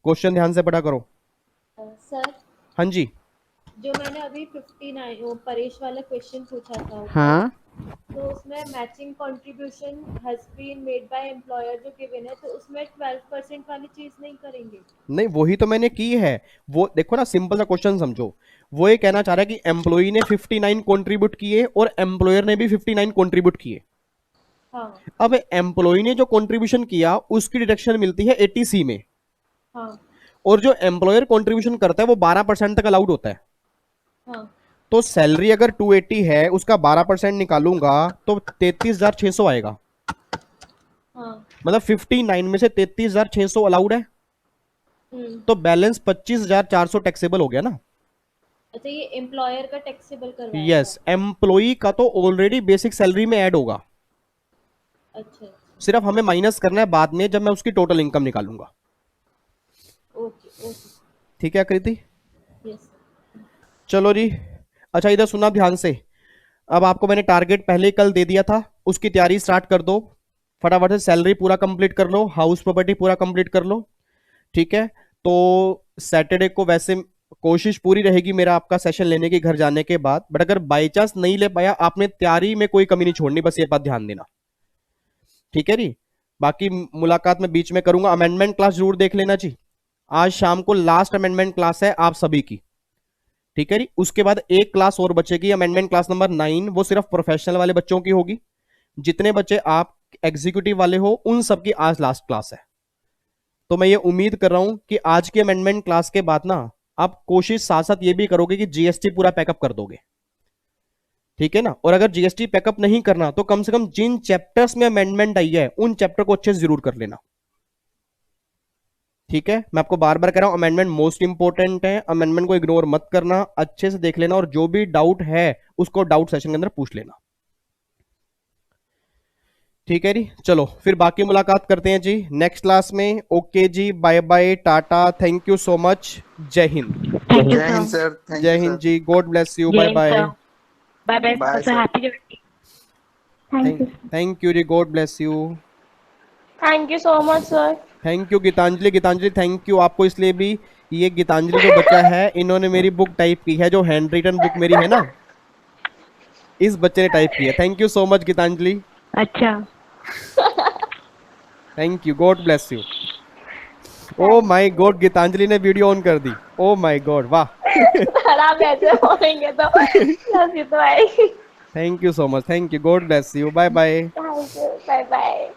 क्वेश्चन ध्यान से पढ़ा करो। सर हाँ जी, जो मैंने अभी 59 वो परेश वाला क्वेश्चन पूछा था, हाँ तो उसमें matching contribution has been made by employer जो गिवन है, तो उसमें 12% वाली चीज नहीं करेंगे? नहीं, वही तो मैंने की है। वो देखो ना, सिंपल सा क्वेश्चन समझो। वो ये कहना चाह रहा है कि एम्प्लॉय ने 59 कंट्रीब्यूट किए और एम्प्लॉयर ने भी 59 कंट्रीब्यूट किए। हाँ। अब एम्प्लॉय ने जो कंट्रीब्यूशन किया उसकी डिडक्शन मिलती है 80C में, हाँ। और जो एम्प्लॉयर कंट्रीब्यूशन करता है वो 12% तक अलाउड होता है। हाँ। तो सैलरी अगर 280 है, उसका 12% निकालूंगा तो 33,600 आएगा। हाँ। मतलब 59 में से 33,600 अलाउड है, तो बैलेंस 25,400 टैक्सेबल हो गया ना। अच्छा, ये एम्प्लॉयर का टैक्सेबल करवाया? यस, एम्प्लॉय का तो ऑलरेडी बेसिक सैलरी में ऐड होगा। अच्छा, सिर्फ हमें माइनस करना है बाद में जब मैं उसकी टोटल इनकम निकालूंगा। ओके ओके, ठीक है कृति? यस। चलो जी, अच्छा इधर सुना ध्यान से। अब आपको मैंने टारगेट पहले ही कल दे दिया था, उसकी तैयारी स्टार्ट कर दो। फटाफट से सैलरी पूरा कंप्लीट कर लो, हाउस प्रॉपर्टी पूरा कंप्लीट कर लो, ठीक है। तो सैटरडे को वैसे कोशिश पूरी रहेगी मेरा आपका सेशन लेने की घर जाने के बाद, बट अगर बाई चांस नहीं ले पाया, आपने तैयारी में कोई कमी नहीं छोड़नी, बस ये बात ध्यान देना, ठीक है जी। बाकी मुलाकात में बीच में करूंगा। अमेंडमेंट क्लास जरूर देख लेना जी, आज शाम को लास्ट अमेंडमेंट क्लास है आप सभी की, ठीक है जी। उसके बाद एक क्लास और बचेगी, अमेंडमेंट क्लास नंबर 9, वो सिर्फ प्रोफेशनल वाले बच्चों की होगी। जितने बच्चे आप एग्जीक्यूटिव वाले हो उन सबकी आज लास्ट क्लास है। तो मैं ये उम्मीद कर रहा हूं कि आज की अमेंडमेंट क्लास के बाद ना आप कोशिश साथ साथ ये भी करोगे कि जीएसटी पूरा पैकअप कर दोगे, ठीक है ना। और अगर जीएसटी पैकअप नहीं करना तो कम से कम जिन चैप्टर्स में अमेंडमेंट आई है उन चैप्टर को अच्छे से जरूर कर लेना, ठीक है। मैं आपको बार बार कह रहा हूं, अमेंडमेंट मोस्ट इंपॉर्टेंट है, अमेंडमेंट को इग्नोर मत करना, अच्छे से देख लेना, और जो भी डाउट है उसको डाउट सेशन के अंदर पूछ लेना, ठीक है जी। चलो फिर बाकी मुलाकात करते हैं जी नेक्स्ट क्लास में। ओके जी, bye bye, tata, thank you so much, Jai Hind. Jai Hind sir, Jai Hind जी, god bless you, bye bye. Bye bye sir, happy thank you जी, god bless you. Thank you so much sir. Thank you Geetanjali, Geetanjali thank you आपको इसलिए भी, ये गीतांजलि जो बच्चा है इन्होंने मेरी बुक टाइप की है, जो हैंड रिटन बुक मेरी है ना, इस बच्चे ने टाइप की है। Thank you so much Geetanjali. अच्छा, thank you, God bless you. Oh my god, Geetanjali ने वीडियो ऑन कर दी, ओ माय गॉड, वाह। खराब ऐसे होंगे तो हंसी तो आएगी। Thank you so much, thank you, God bless you, bye bye. Thank you, bye bye.